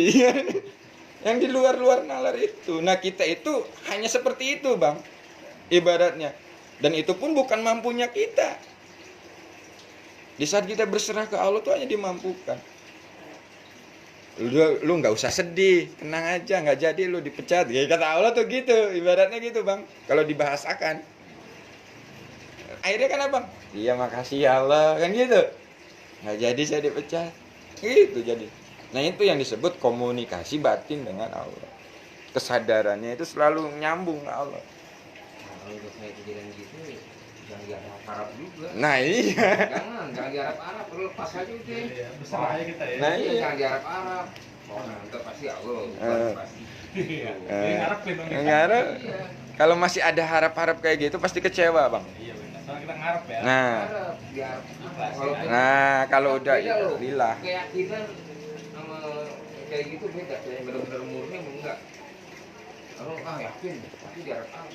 Speaker 1: Yang di luar nalar itu. Nah kita itu hanya seperti itu bang, ibaratnya. Dan itu pun bukan mampunya kita. Di saat kita berserah ke Allah tuh hanya dimampukan. Lu nggak usah sedih, tenang aja, nggak jadi lu dipecat. Ya, kata Allah tuh gitu, ibaratnya gitu bang. Kalau dibahasakan, akhirnya kan abang, iya makasih ya Allah kan gitu. Nggak jadi saya dipecat, gitu jadi. Nah itu yang disebut komunikasi batin dengan Allah. Kesadarannya itu selalu nyambung ke Allah.
Speaker 3: Nah, kalau udah kayak kejadian gitu, jangan diharap-harap juga.
Speaker 1: Nah iya.
Speaker 3: Jangan diharap-harap, perlu lepas aja itu.
Speaker 2: Iya, besar aja kita ya.
Speaker 1: Nah,
Speaker 3: Iya,
Speaker 1: iya.
Speaker 3: jangan diharap-harap. Oh, nanti pasti Allah, pasti.
Speaker 2: Iya. Jadi ngarepin dong.
Speaker 1: Ngarep.
Speaker 3: Iya.
Speaker 1: Kalau masih ada harap-harap kayak gitu pasti kecewa bang.
Speaker 2: Iya benar. Soalnya kita ngarep ya.
Speaker 1: Nah,
Speaker 3: Harap biar
Speaker 2: Ikhlas,
Speaker 3: walaupun
Speaker 1: nah kalau udah
Speaker 3: beda loh.
Speaker 1: lillah.
Speaker 3: Keyakinan sama kayak gitu beda. Kayak benar-benar murni apa enggak? Kalau yakin, tapi diharap apa?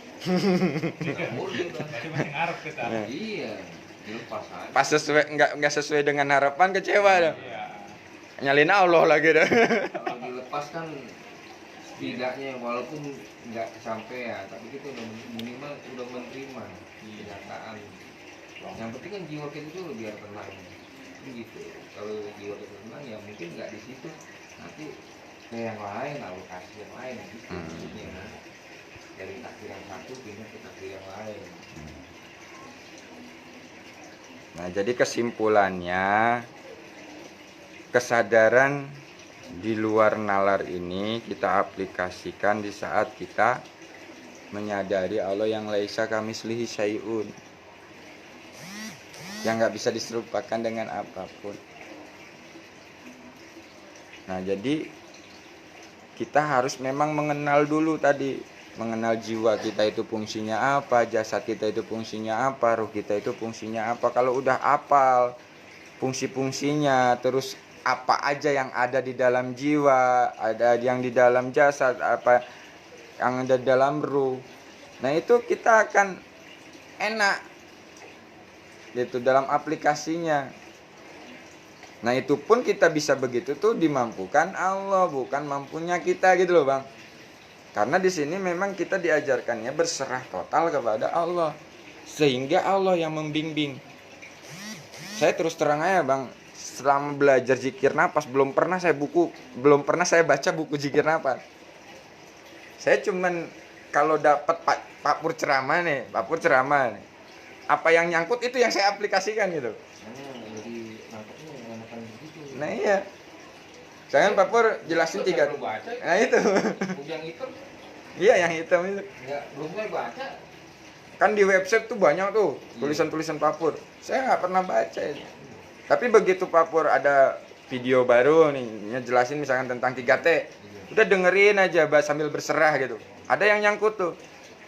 Speaker 3: Nggak murni udah.
Speaker 2: Berarti masih ngarep kita.
Speaker 1: Nah.
Speaker 3: Iya, dilepas aja.
Speaker 1: Pas sesuai nggak sesuai dengan harapan, kecewa dah.
Speaker 2: Iya.
Speaker 1: Nyalin Allah lagi dah.
Speaker 3: Kalau dilepas kan setidaknya walaupun nggak kesampaian, tapi kita udah minimal udah menerima kenyataan. Yang penting kan jiwa kita itu biar tenang. Gitu. Kalau jiwa kita tenang ya mungkin nggak di situ. Nanti ke yang lain, alokasi yang lain gitu. Maksudnya. Dari takdir yang satu pindah ke takdir yang lain.
Speaker 1: Nah, jadi kesimpulannya, kesadaran di luar nalar ini kita aplikasikan di saat kita menyadari Allah yang laisa kamislihi syai'un, yang nggak bisa diserupakan dengan apapun. Nah, jadi kita harus memang mengenal dulu tadi, mengenal jiwa kita itu fungsinya apa, jasad kita itu fungsinya apa, ruh kita itu fungsinya apa. Kalau udah apal fungsi-fungsinya, terus apa aja yang ada di dalam jiwa, ada yang di dalam jasad, apa yang ada di dalam ruh, nah itu kita akan enak gitu dalam aplikasinya. Nah itu pun kita bisa begitu tuh dimampukan Allah, bukan mampunya kita gitu loh Bang. Karena di sini memang kita diajarkannya berserah total kepada Allah, sehingga Allah yang membimbing. Saya terus terang aja Bang, selama belajar zikir napas belum pernah saya baca buku zikir napas. Saya cuman kalau dapat Pak Pur ceramah nih, apa yang nyangkut itu yang saya aplikasikan gitu.
Speaker 3: Jadi nangkepnya enakan begitu.
Speaker 1: Nah iya. Jangan Pak Pur jelasin tiga.
Speaker 3: Baca,
Speaker 1: Nah itu.
Speaker 3: yang hitam
Speaker 1: Iya yang hitam itu.
Speaker 3: ya belum saya baca.
Speaker 1: Kan di website tuh banyak tuh tulisan-tulisan Pak Pur. Saya nggak pernah baca itu. Tapi begitu Pak Pur ada video baru nih, ngejelasin misalkan tentang 3T, udah dengerin aja sambil berserah gitu. Ada yang nyangkut tuh.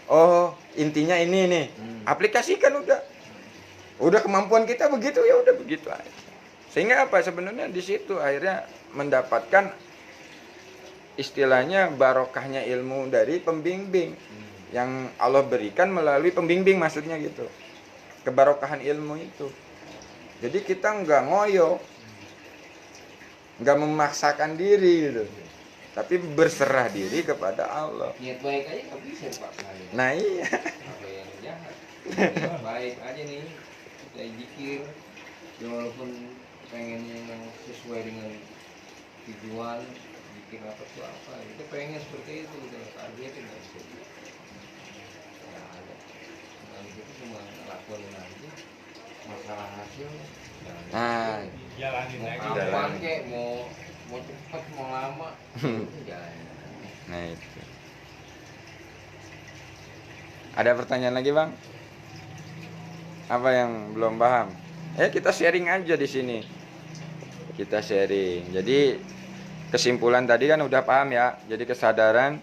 Speaker 1: Oh, intinya ini nih. Aplikasikan udah. Udah kemampuan kita begitu ya udah begitu aja. Sehingga apa sebenarnya di situ akhirnya mendapatkan istilahnya barokahnya ilmu dari pembimbing yang Allah berikan melalui pembimbing, maksudnya gitu. Kebarokahan ilmu itu. Jadi kita nggak ngoyo, nggak memaksakan diri gitu, tapi berserah diri kepada Allah.
Speaker 3: Niat baik aja nggak bisa dipaksa.
Speaker 1: Nah iya.
Speaker 3: Apa yang jahat? Niat baik aja nih, kayak zikir. Ya walaupun pengennya yang sesuai dengan tujuan zikir apa tuh apa, kita pengen seperti itu gitu. Target itu nggak bisa. Ya ada. Nah, kita cuma lakuin aja. Masalah hasil.
Speaker 1: Nah,
Speaker 2: Jalanin
Speaker 3: Mau
Speaker 2: lagi.
Speaker 3: kapan kek, mau cepet, mau lama, jalan.
Speaker 1: nah itu. Ada pertanyaan lagi Bang? Apa yang belum paham? Kita sharing aja di sini. Kita sharing. Jadi kesimpulan tadi kan udah paham ya. Jadi kesadaran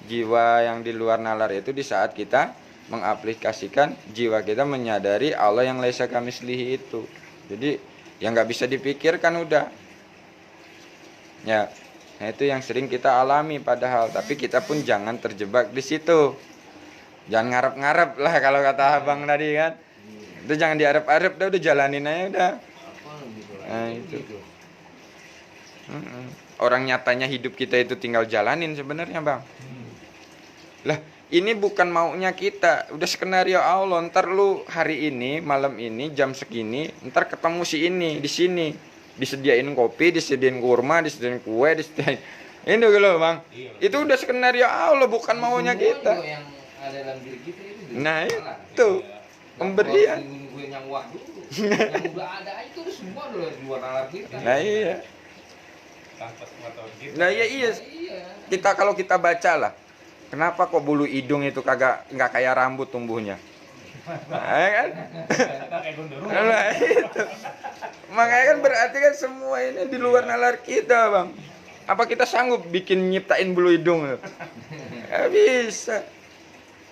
Speaker 1: jiwa yang di luar nalar itu di saat kita mengaplikasikan jiwa kita menyadari Allah yang laisa kamislihi itu. Jadi yang nggak bisa dipikirkan udah. Ya, nah itu yang sering kita alami padahal. Tapi kita pun jangan terjebak di situ. Jangan ngarep-ngarep lah kalau kata abang tadi kan. Itu jangan diarep-arep, udah jalanin aja udah.
Speaker 3: Apa gitu lah.
Speaker 1: Nah, itu.
Speaker 3: Gitu.
Speaker 1: Orang nyatanya hidup kita itu tinggal jalanin sebenarnya Bang. Lah ini bukan maunya kita, udah skenario Allah. Ntar lu hari ini, malam ini, jam segini, ntar ketemu si ini di sini, disediain kopi, disediain kurma, disediain kue, disediain ini gitu Bang.
Speaker 2: Iya.
Speaker 1: Itu udah skenario Allah, bukan maunya
Speaker 3: Semua
Speaker 1: kita.
Speaker 3: juga yang ada dalam diri kita itu.
Speaker 1: Nah
Speaker 3: salah.
Speaker 1: itu
Speaker 3: Nggak
Speaker 1: pemberian.
Speaker 3: harus nungguin yang wah dulu. Yang udah ada itu semua udah di luar nalar kita.
Speaker 1: Nah iya,
Speaker 2: Tanpa sepengetahuan kita.
Speaker 1: nah iya iya.
Speaker 3: Iya.
Speaker 1: Kita kalau kita baca lah, kenapa kok bulu hidung itu nggak kayak rambut tumbuhnya? Nah, kan?
Speaker 2: Kita kayak gondoruo.
Speaker 1: Nah, itu. Makanya kan berarti kan semua ini di luar nalar kita Bang. Apa kita sanggup bikin nyiptain bulu hidung? Nggak bisa.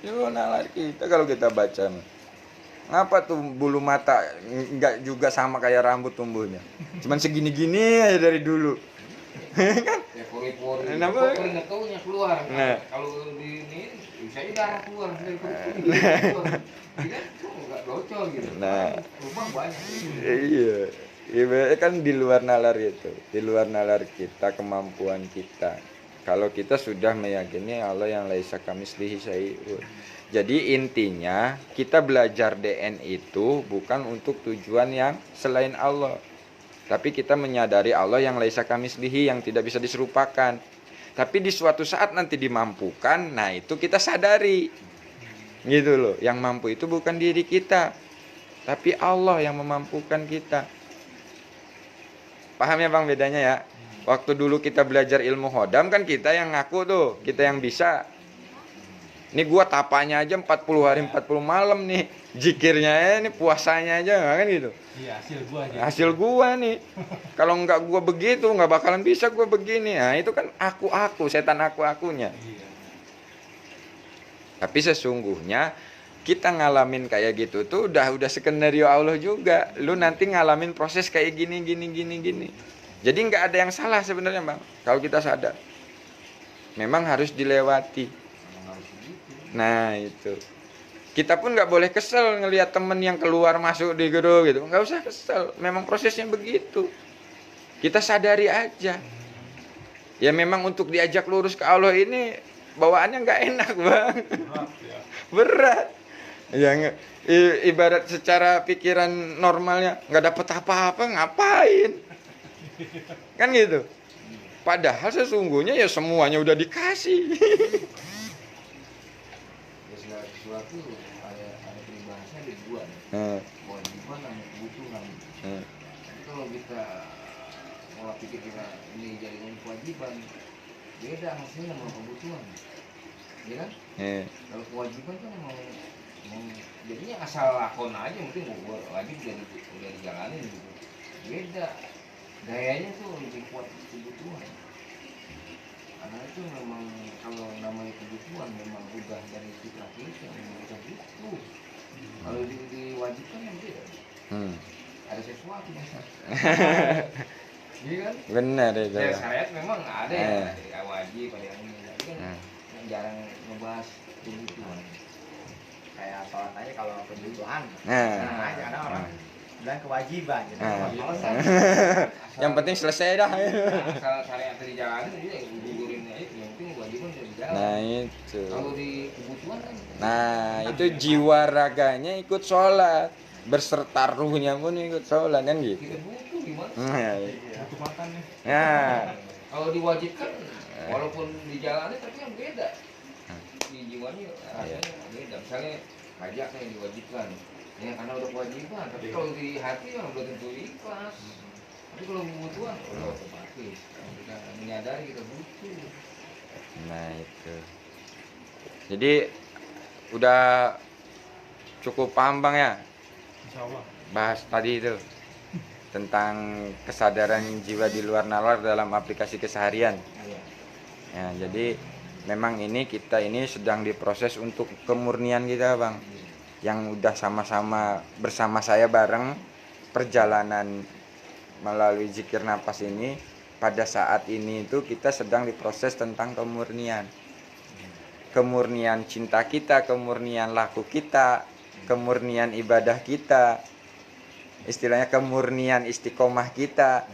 Speaker 1: Di luar nalar kita kalau kita baca. ngapa tuh bulu mata nggak juga sama kayak rambut tumbuhnya, cuman segini-gini aja dari dulu.
Speaker 3: Ya pori-pori,
Speaker 1: Kenapa?
Speaker 3: keringet taunya keluar.
Speaker 1: Nah.
Speaker 3: Kalau di ini bisa aja darah keluar dari pori-pori. Keluar. Iya, kok nggak bocor gitu.
Speaker 1: Nah.
Speaker 3: Rumah banyak.
Speaker 1: Iya, ibaratnya kan di luar nalar itu, di luar nalar kita, kemampuan kita. Kalau kita sudah meyakini Allah yang laisa kamitslihi syai'un. Jadi intinya kita belajar DN itu bukan untuk tujuan yang selain Allah, tapi kita menyadari Allah yang laisa kamitslihi, yang tidak bisa diserupakan. Tapi di suatu saat nanti dimampukan, nah itu kita sadari. Gitu loh, yang mampu itu bukan diri kita, tapi Allah yang memampukan kita. Paham ya Bang bedanya ya? Waktu dulu kita belajar ilmu hodam kan kita yang ngaku tuh, kita yang bisa. Ini gua tapanya aja 40 hari 40 malam nih. Zikirnya ya, ini puasanya aja kan gitu.
Speaker 2: Iya, hasil gua aja.
Speaker 1: Hasil gua nih. Kalau nggak gua begitu nggak bakalan bisa gua begini. Nah, itu kan aku, setan aku-akunya.
Speaker 2: Iya.
Speaker 1: Tapi sesungguhnya kita ngalamin kayak gitu tuh udah skenario Allah juga. Lu nanti ngalamin proses kayak gini. Jadi nggak ada yang salah sebenarnya Bang. Kalau kita sadar, memang harus dilewati. Nah itu. Kita pun nggak boleh kesel ngelihat temen yang keluar masuk di guru gitu. Nggak usah kesel. Memang prosesnya begitu. Kita sadari aja. Ya memang untuk diajak lurus ke Allah ini bawaannya nggak enak Bang.
Speaker 2: Berat ya.
Speaker 1: Berat. Ya ibarat secara pikiran normalnya nggak dapet apa-apa ngapain? Kan gitu. Padahal sesungguhnya ya semuanya udah dikasih.
Speaker 3: Ya segala sesuatu ada peribahasanya ada dua. Kewajiban sama kebutuhan. Tapi kalau kita pola pikir kita ini jadi kewajiban, beda hasilnya sama kebutuhan. Ya kan? Kalau kewajiban kan mau jadinya asal lakon aja, mungkin gua wajib udah dijalanin gitu. Beda gayanya tuh lebih kuat kebutuhan. Karena itu memang kalau namanya kebutuhan memang udah dari fitrah kita, memang kita butuh. Kalau diwajibkan yang beda. Ada sesuatu yang iya kan?
Speaker 1: Benar itu.
Speaker 3: Ya, syariat memang ada ya wajib, ada yang ini. Tapi kan jarang ngebahas kebutuhan.
Speaker 4: Kayak sholat aja kalau kebutuhan.
Speaker 1: Nah.
Speaker 4: Aja ada orang bilang kewajiban gitu.
Speaker 1: Nah. Yang penting selesai dah.
Speaker 3: Asal syariat dijalanin dia gugurin aja, yang penting kewajiban udah dijalan.
Speaker 1: Nah itu.
Speaker 3: Kalau di kebutuhan kan
Speaker 1: Nah itu jiwa raganya ikut sholat, berserta ruhnya pun ikut sholat kan gitu.
Speaker 3: kita butuh gimana?
Speaker 1: Nah,
Speaker 2: Butuh makan nih.
Speaker 1: nah.
Speaker 3: Kalau diwajibkan walaupun dijalanin tapi kan beda. Di jiwanya rasanya beda. Misalnya pajak yang diwajibkan, ya karena udah kewajiban. Tapi kalau di hati kan udah tentu ikhlas. Tapi kalau kebutuhan udah otomatis. Kita menyadari kita butuh.
Speaker 1: Nah itu. Jadi udah cukup paham Bang ya
Speaker 2: Insya Allah.
Speaker 1: bahas tadi itu tentang kesadaran jiwa di luar nalar dalam aplikasi keseharian. Ya, jadi memang kita ini sedang diproses untuk kemurnian kita Bang, yang udah sama-sama bersama saya bareng perjalanan melalui zikir napas ini. Pada saat ini itu kita sedang diproses tentang kemurnian cinta kita, kemurnian laku kita, kemurnian ibadah kita, istilahnya kemurnian istiqomah kita.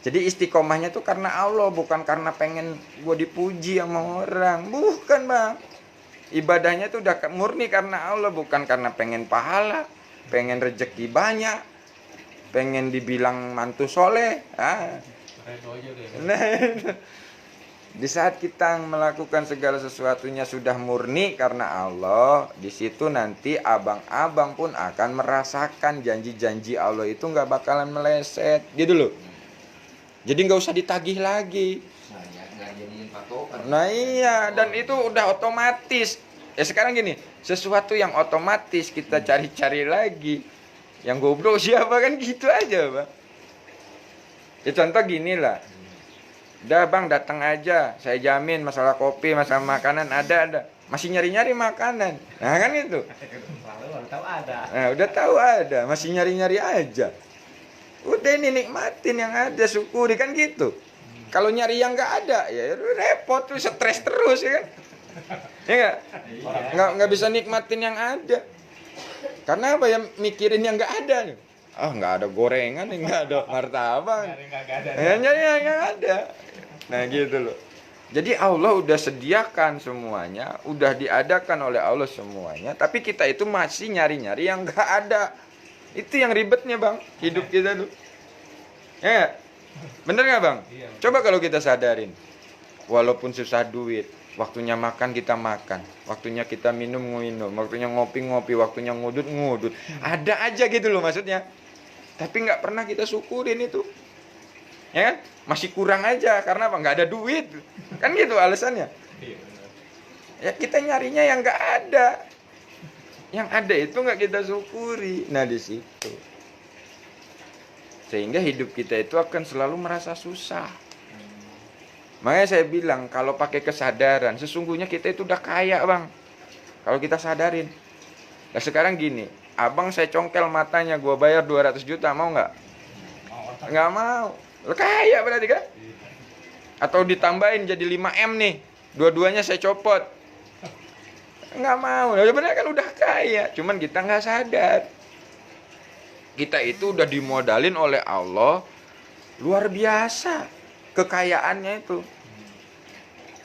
Speaker 1: Jadi istiqomahnya tuh karena Allah, bukan karena pengen gue dipuji sama orang, bukan Bang. Ibadahnya tuh udah murni karena Allah, bukan karena pengen pahala, pengen rezeki banyak, pengen dibilang mantu soleh.
Speaker 2: Redo aja deh.
Speaker 1: Nah, di saat kita melakukan segala sesuatunya sudah murni karena Allah, di situ nanti abang-abang pun akan merasakan janji-janji Allah itu nggak bakalan meleset, gitu loh. Jadi nggak usah ditagih lagi.
Speaker 3: Nggak jadiin patokan.
Speaker 1: Nah iya, dan itu udah otomatis. Ya sekarang gini, sesuatu yang otomatis kita cari-cari lagi. Yang goblok siapa kan gitu aja Bang. Ya contoh gini lah. Udah Bang datang aja, saya jamin masalah kopi, masalah makanan ada. masih nyari-nyari makanan. Nah kan itu.
Speaker 4: Lalu baru tahu ada.
Speaker 1: Nah, udah tahu ada, masih nyari-nyari aja. Udah ini nikmatin yang ada, syukuri kan gitu. Kalau nyari yang nggak ada, ya repot tuh, stres terus ya kan. Ya nggak bisa nikmatin yang ada. Karena apa ya, mikirin yang nggak ada. Ah nggak ada gorengan, nggak ada martabak. Nyari yang nggak ada. Nah gitu loh. Jadi Allah udah sediakan semuanya, udah diadakan oleh Allah semuanya, tapi kita itu masih nyari-nyari yang nggak ada. Itu yang ribetnya bang, hidup kita tuh. Ya, bener nggak bang?
Speaker 2: Iya.
Speaker 1: Coba kalau kita sadarin, walaupun susah duit, waktunya makan kita makan, waktunya kita minum waktunya ngopi, waktunya ngudut. Ada aja gitu loh maksudnya. Tapi nggak pernah kita syukurin itu. Ya kan? Masih kurang aja, karena apa? Nggak ada duit. Kan gitu alasannya.
Speaker 2: Iya, benar.
Speaker 1: Ya kita nyarinya yang nggak ada. Yang ada itu nggak kita syukuri. Nah di situ. Sehingga hidup kita itu akan selalu merasa susah. Makanya saya bilang, kalau pakai kesadaran, sesungguhnya kita itu udah kaya bang. Kalau kita sadarin. Nah sekarang gini, abang saya congkel matanya, gua bayar 200 juta, mau nggak? Nggak mau. Lo kaya berarti kan? Atau ditambahin jadi 5M nih, dua-duanya saya copot. Nggak mau. Nah, sebenarnya kan udah kaya, cuman kita nggak sadar. Kita itu udah dimodalin oleh Allah luar biasa kekayaannya itu.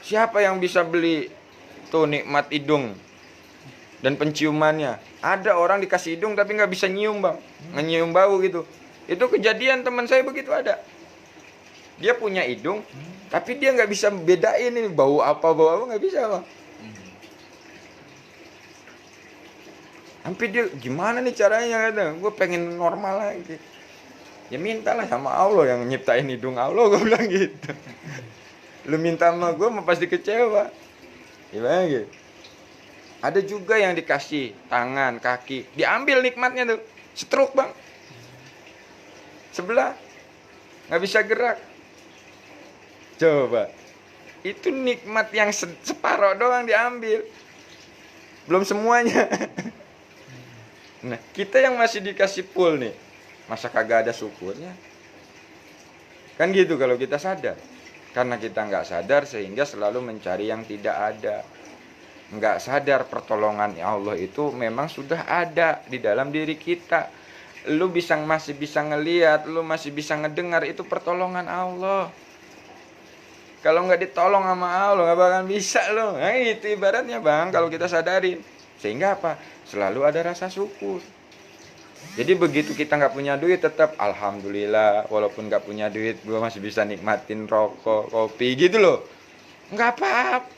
Speaker 1: Siapa yang bisa beli tuh nikmat hidung dan penciumannya? Ada orang dikasih hidung tapi nggak bisa nyium bang, nyium bau gitu. Itu kejadian teman saya begitu ada. Dia punya hidung, tapi dia nggak bisa bedain ini bau apa nggak bisa bang. Sampai dia gimana nih caranya kata, gue pengen normal lagi. Ya mintalah sama Allah yang nyiptain hidung Allah, gue bilang gitu. Lu minta sama gue mau pasti kecewa. Gimana gitu? Ada juga yang dikasih tangan, kaki, diambil nikmatnya tuh, stroke bang. Sebelah nggak bisa gerak. Coba, itu nikmat yang separoh doang diambil, belum semuanya. Nah, kita yang masih dikasih full nih, masa kagak ada syukurnya? Kan gitu kalau kita sadar. Karena kita nggak sadar sehingga selalu mencari yang tidak ada. Nggak sadar pertolongan Allah itu memang sudah ada di dalam diri kita. Lu masih bisa ngelihat, lu masih bisa ngedengar, itu pertolongan Allah. Kalau nggak ditolong sama Allah nggak bakal bisa lo. Nah itu ibaratnya bang, kalau kita sadarin. Sehingga apa? Selalu ada rasa syukur. Jadi begitu kita nggak punya duit tetap alhamdulillah. Walaupun nggak punya duit, gue masih bisa nikmatin rokok, kopi gitu loh. Nggak apa-apa.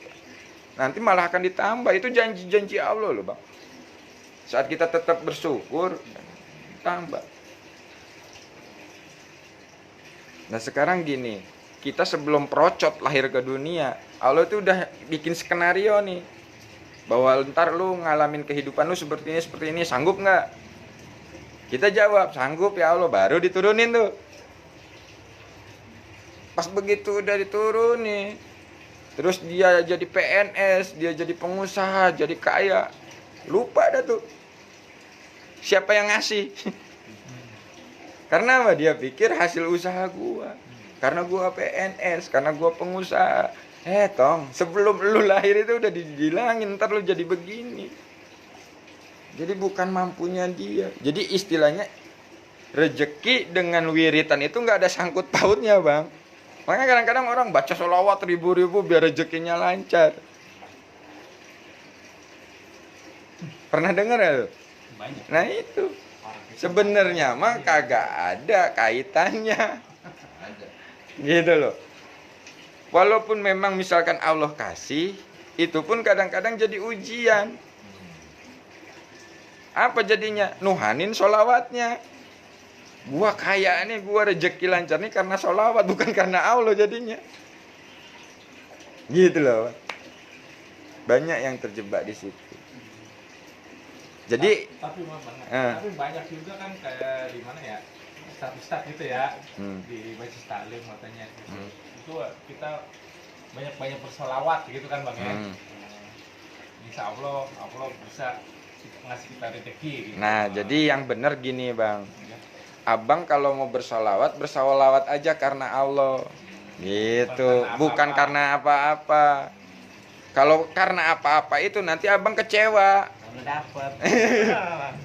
Speaker 1: Nanti malah akan ditambah. Itu janji-janji Allah loh bang. Saat kita tetap bersyukur, tambah. Nah sekarang gini, kita sebelum procot lahir ke dunia, Allah itu udah bikin skenario nih. Bahwa ntar lu ngalamin kehidupan lu seperti ini, sanggup nggak? Kita jawab, sanggup ya Allah, baru diturunin tuh. Pas begitu udah diturunin, terus dia jadi PNS, dia jadi pengusaha, jadi kaya. Lupa dah tuh. Siapa yang ngasih? Karena apa? Dia pikir hasil usaha gua. Karena gua PNS, karena gua pengusaha. Tong, sebelum lu lahir itu udah dibilangin ntar lu jadi begini. Jadi bukan mampunya dia. Jadi istilahnya rezeki dengan wiritan itu nggak ada sangkut pautnya bang. Makanya kadang-kadang orang baca sholawat ribu-ribu biar rezekinya lancar. Pernah dengar ya lu?
Speaker 2: Banyak.
Speaker 1: Nah itu sebenarnya mah kagak ada kaitannya. Gitu loh. Walaupun memang misalkan Allah kasih, itu pun kadang-kadang jadi ujian. Apa jadinya? Nuhanin sholawatnya. Gua kaya nih, gua rezeki lancar nih karena sholawat, bukan karena Allah jadinya. Gitu loh. Banyak yang terjebak di situ. Jadi
Speaker 2: tapi banyak juga kan kayak di mana ya, ustaz gitu ya, di Majelis Taklim katanya itu kita banyak bersolawat gitu kan bang ya. insya Allah Allah bisa ngasih kita rezeki gitu.
Speaker 1: Nah, jadi yang benar gini Bang,
Speaker 2: Ya.
Speaker 1: Abang kalau mau bersolawat aja karena Allah. Gitu, bukan karena apa-apa. Kalau karena apa-apa itu nanti Abang kecewa.
Speaker 4: Kalau dapet.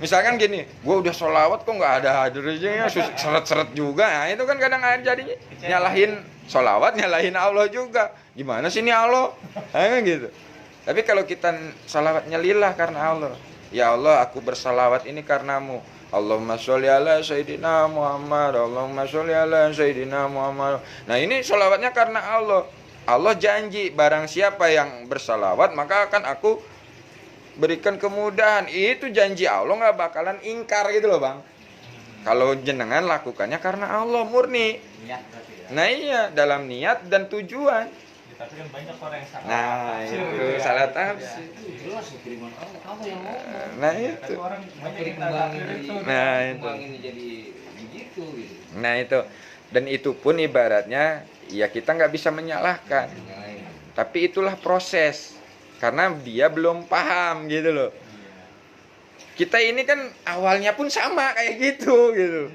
Speaker 1: Misalkan gini, gue udah sholawat kok nggak ada hadirnya, seret-seret juga. Nah, itu kan kadang jadi nyalahin sholawat, nyalahin Allah juga. Gimana sih ini Allah? Nah, gitu. Tapi kalau kita sholawatnya lillah karena Allah, ya Allah aku bersalawat ini karenamu. Allahumma sholli ala Sayyidina Muhammad, Allahumma sholli ala Sayyidina Muhammad. Nah ini sholawatnya karena Allah. Allah janji barang siapa yang bersalawat maka akan aku berikan kemudahan. Itu janji Allah, nggak bakalan ingkar gitu loh Bang. Kalau jenengan lakukannya karena Allah murni.
Speaker 4: Niat berarti ya.
Speaker 1: Nah iya, dalam niat dan tujuan.
Speaker 2: Ya, tapi kan banyak orang yang salah
Speaker 1: Nah
Speaker 2: tafsir
Speaker 1: itu
Speaker 2: gitu ya.
Speaker 1: salah
Speaker 2: Gitu ya.
Speaker 1: tafsir.
Speaker 3: Jelas ya firman Allah yang ngomong.
Speaker 1: Nah
Speaker 2: Tapi
Speaker 1: itu.
Speaker 2: orang banyak
Speaker 3: Tapi
Speaker 2: yang
Speaker 3: dikembangin
Speaker 2: tafsir
Speaker 3: jadi,
Speaker 2: itu.
Speaker 1: Nah, itu.
Speaker 3: dikembangin jadi begitu gitu.
Speaker 1: Nah itu. Dan itu pun ibaratnya ya kita nggak bisa menyalahkan.
Speaker 3: Nyalain.
Speaker 1: Tapi itulah proses. Karena dia belum paham gitu loh. Kita ini kan awalnya pun sama kayak gitu gitu.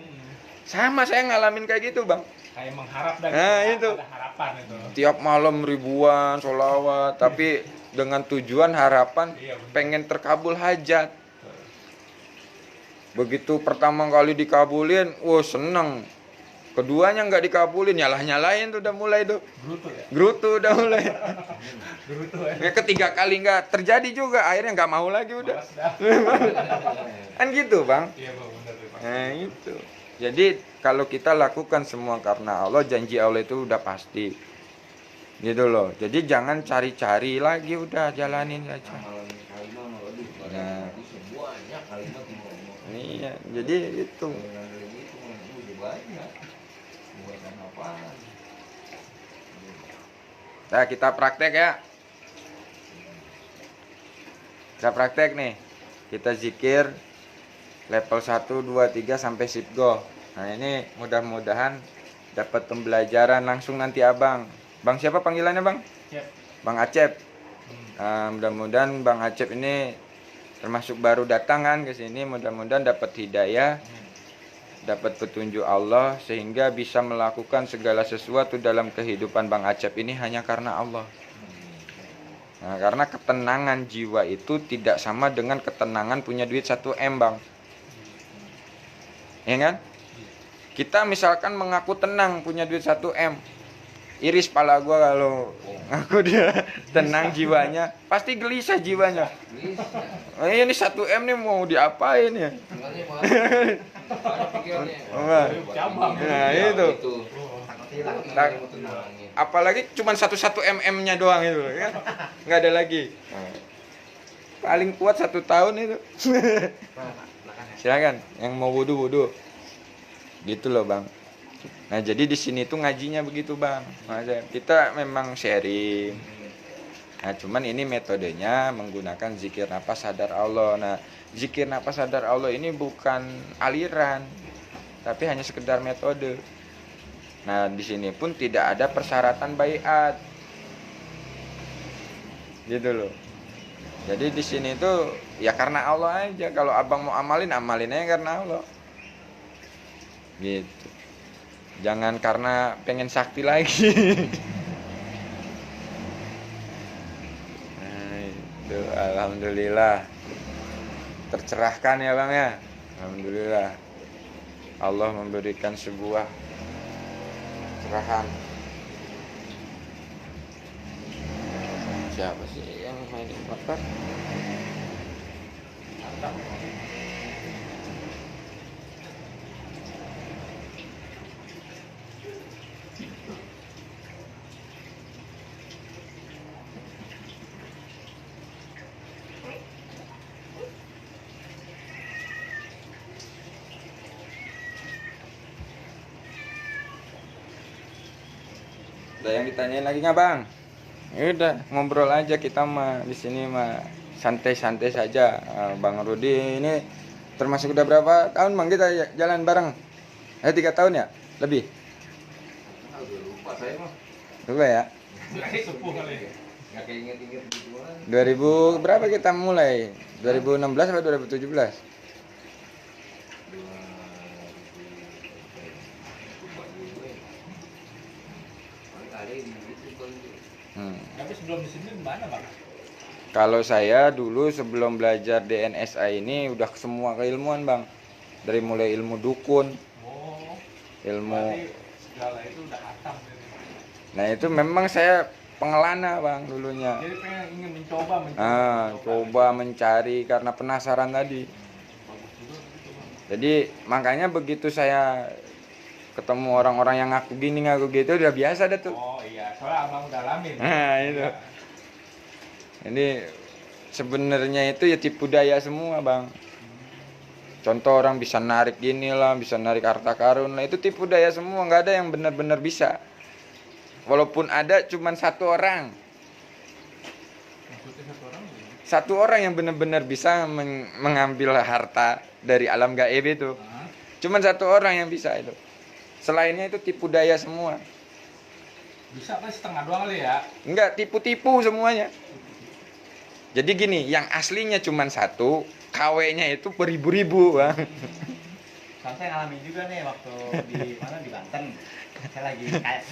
Speaker 1: Sama saya ngalamin kayak gitu Bang.
Speaker 2: Kayak mengharap dan
Speaker 1: Nah, itu.
Speaker 2: ada harapan itu.
Speaker 1: Tiap malam ribuan sholawat. Tapi dengan tujuan harapan
Speaker 2: Iya, benar.
Speaker 1: pengen terkabul hajat. Begitu pertama kali dikabulin, wah seneng. Keduanya nggak dikabulin, nyalah-nyalahin tuh udah mulai tuh.
Speaker 2: Bruto ya.
Speaker 1: Gerutu udah mulai.
Speaker 2: Bruto ya.
Speaker 1: Ya ketiga kali nggak terjadi juga, akhirnya nggak mau lagi udah.
Speaker 2: Malas dah.
Speaker 1: Kan gitu Bang.
Speaker 2: Iya Bang, benar tuh, Bang.
Speaker 1: Nah itu. Jadi kalau kita lakukan semua karena Allah, janji Allah itu udah pasti. Gitu loh. Jadi jangan cari-cari lagi, udah jalanin saja.
Speaker 3: Amalan kalimat waduh
Speaker 1: Nah.
Speaker 3: bisa banyak kalimat ngomong.
Speaker 1: Iya, jadi itu.
Speaker 3: Dengan itu udah banyak. Buatan apaan?
Speaker 1: Nah, kita praktek ya. Kita praktek nih. Kita zikir level 1, 2, 3 sampai sipgo. Nah, ini mudah-mudahan dapat pembelajaran langsung nanti Abang. Bang siapa panggilannya Bang?
Speaker 2: Siap.
Speaker 1: Bang Acep. Mudah-mudahan Bang Acep ini termasuk baru datang kan ke sini, mudah-mudahan dapat hidayah, dapat petunjuk Allah sehingga bisa melakukan segala sesuatu dalam kehidupan Bang Acep ini hanya karena Allah. Nah, karena ketenangan jiwa itu tidak sama dengan ketenangan punya duit 1M Bang. Ya kan? Kita misalkan mengaku tenang punya duit 1M, iris pala gua kalau ngaku dia tenang jiwanya, pasti gelisah jiwanya.
Speaker 3: Bisa.
Speaker 1: Ini 1M nih mau diapain ya?
Speaker 3: Tinggalnya banyak pikirannya.
Speaker 1: Wah.
Speaker 2: Cabang.
Speaker 1: Nah, itu.
Speaker 4: Takut hilang.
Speaker 1: Tak.
Speaker 3: Mau tenangin.
Speaker 1: Apalagi cuma 1 mm-nya doang itu kan. Nggak ada lagi. Paling kuat 1 tahun itu. Silakan yang mau wudu. Gitu loh, Bang. Nah, jadi di sini tuh ngajinya begitu, Bang. Maksudnya, kita memang sharing. Nah, cuman ini metodenya menggunakan zikir nafas sadar Allah. Nah, zikir nafas sadar Allah ini bukan aliran, tapi hanya sekedar metode. Nah, di sini pun tidak ada persyaratan baiat. Gitu loh. Jadi di sini tuh ya karena Allah aja. Kalau Abang mau amalin aja karena Allah. Gitu. Jangan karena pengen sakti lagi. Nah, itu alhamdulillah tercerahkan ya Bang ya. Alhamdulillah Allah memberikan sebuah cerahan. Siapa sih yang mainin motor? Ada yang ditanyain lagi nggak Bang? Ya udah ngobrol aja kita mah di sini mah santai-santai saja. Bang Rudi ini termasuk udah berapa tahun Bang kita jalan bareng? 3 tahun ya? Lebih?
Speaker 3: Udah lupa saya mah.
Speaker 1: Lupa ya?
Speaker 2: Sepuh kali.
Speaker 3: Nggak kayak inget-inget gituan.
Speaker 1: 2000 berapa kita mulai? 2016 atau 2017?
Speaker 3: 2000.
Speaker 2: Tapi sebelum di sini di mana bang?
Speaker 1: Kalau saya dulu sebelum belajar DNSA ini udah semua keilmuan bang. Dari mulai ilmu dukun,
Speaker 2: Oh,
Speaker 1: ilmu.
Speaker 2: berarti segala itu udah hatam.
Speaker 1: Nah itu memang saya pengelana bang dulunya.
Speaker 2: Jadi pengen ingin mencoba
Speaker 1: Coba mencari karena penasaran tadi.
Speaker 2: Bagus juga gitu bang.
Speaker 1: Jadi makanya begitu saya ketemu orang-orang yang ngaku gini ngaku gitu udah biasa dah tuh.
Speaker 2: Oh iya, soalnya abang udah alamin.
Speaker 1: Nah itu.
Speaker 2: Iya.
Speaker 1: Ini sebenarnya itu ya tipu daya semua bang. Contoh orang bisa narik gini lah, bisa narik harta karun lah, itu tipu daya semua, nggak ada yang benar-benar bisa. Walaupun ada cuman satu orang
Speaker 2: Maksudnya satu orang gimana?
Speaker 1: satu orang yang benar-benar bisa mengambil harta dari alam gaib itu.
Speaker 2: Hah?
Speaker 1: Cuman satu orang yang bisa itu. Selainnya itu tipu daya semua.
Speaker 2: Bisa kan setengah doang kali ya?
Speaker 1: Enggak, tipu-tipu semuanya. Jadi gini, yang aslinya cuman satu, KW-nya itu beribu-ribu, Bang.
Speaker 4: Soalnya saya ngalamin juga nih waktu di mana di Banten. Saya lagi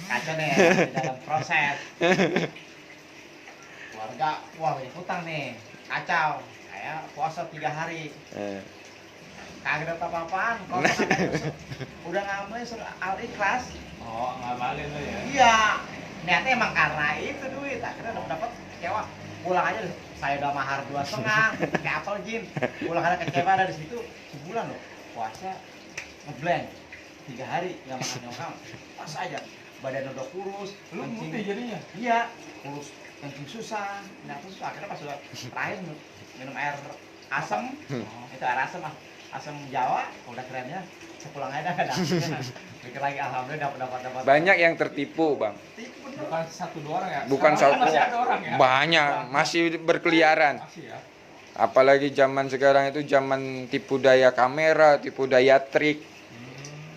Speaker 4: kacau nih di dalam proses. Keluarga, wah banyak hutang nih, kacau. Saya puasa 3 hari. Kagak dapat apa-apaan. Kalau udah ngamen suruh al-ikhlas.
Speaker 2: Oh, ngamalin lo ya?
Speaker 4: Iya, niatnya emang karena itu duit. Akhirnya dapat kecewa. Pulang aja saya udah mahar 2,5 kayak apel Jin. Pulang ada kecewa dari situ sebulan loh. Puasa ngeblank 3 hari nggak makan nyokap. Pas aja badan udah kurus.
Speaker 2: Lu
Speaker 4: kencing.
Speaker 2: putih jadinya?
Speaker 4: Iya, kurus kencing susah. Nah terus akhirnya pas udah terakhir minum air asam. Itu air asam asam Jawa. Udah kerennya sepulang aja dah pikir lagi alhamdulillah dapat
Speaker 1: Banyak yang tertipu, Bang.
Speaker 2: Bukan satu dua orang ya?
Speaker 1: Bukan
Speaker 2: Sekarang
Speaker 1: satu.
Speaker 2: masih ada orang ya?
Speaker 1: Banyak, masih berkeliaran.
Speaker 2: Masih ya?
Speaker 1: Apalagi zaman sekarang itu zaman tipu daya kamera, tipu daya trik.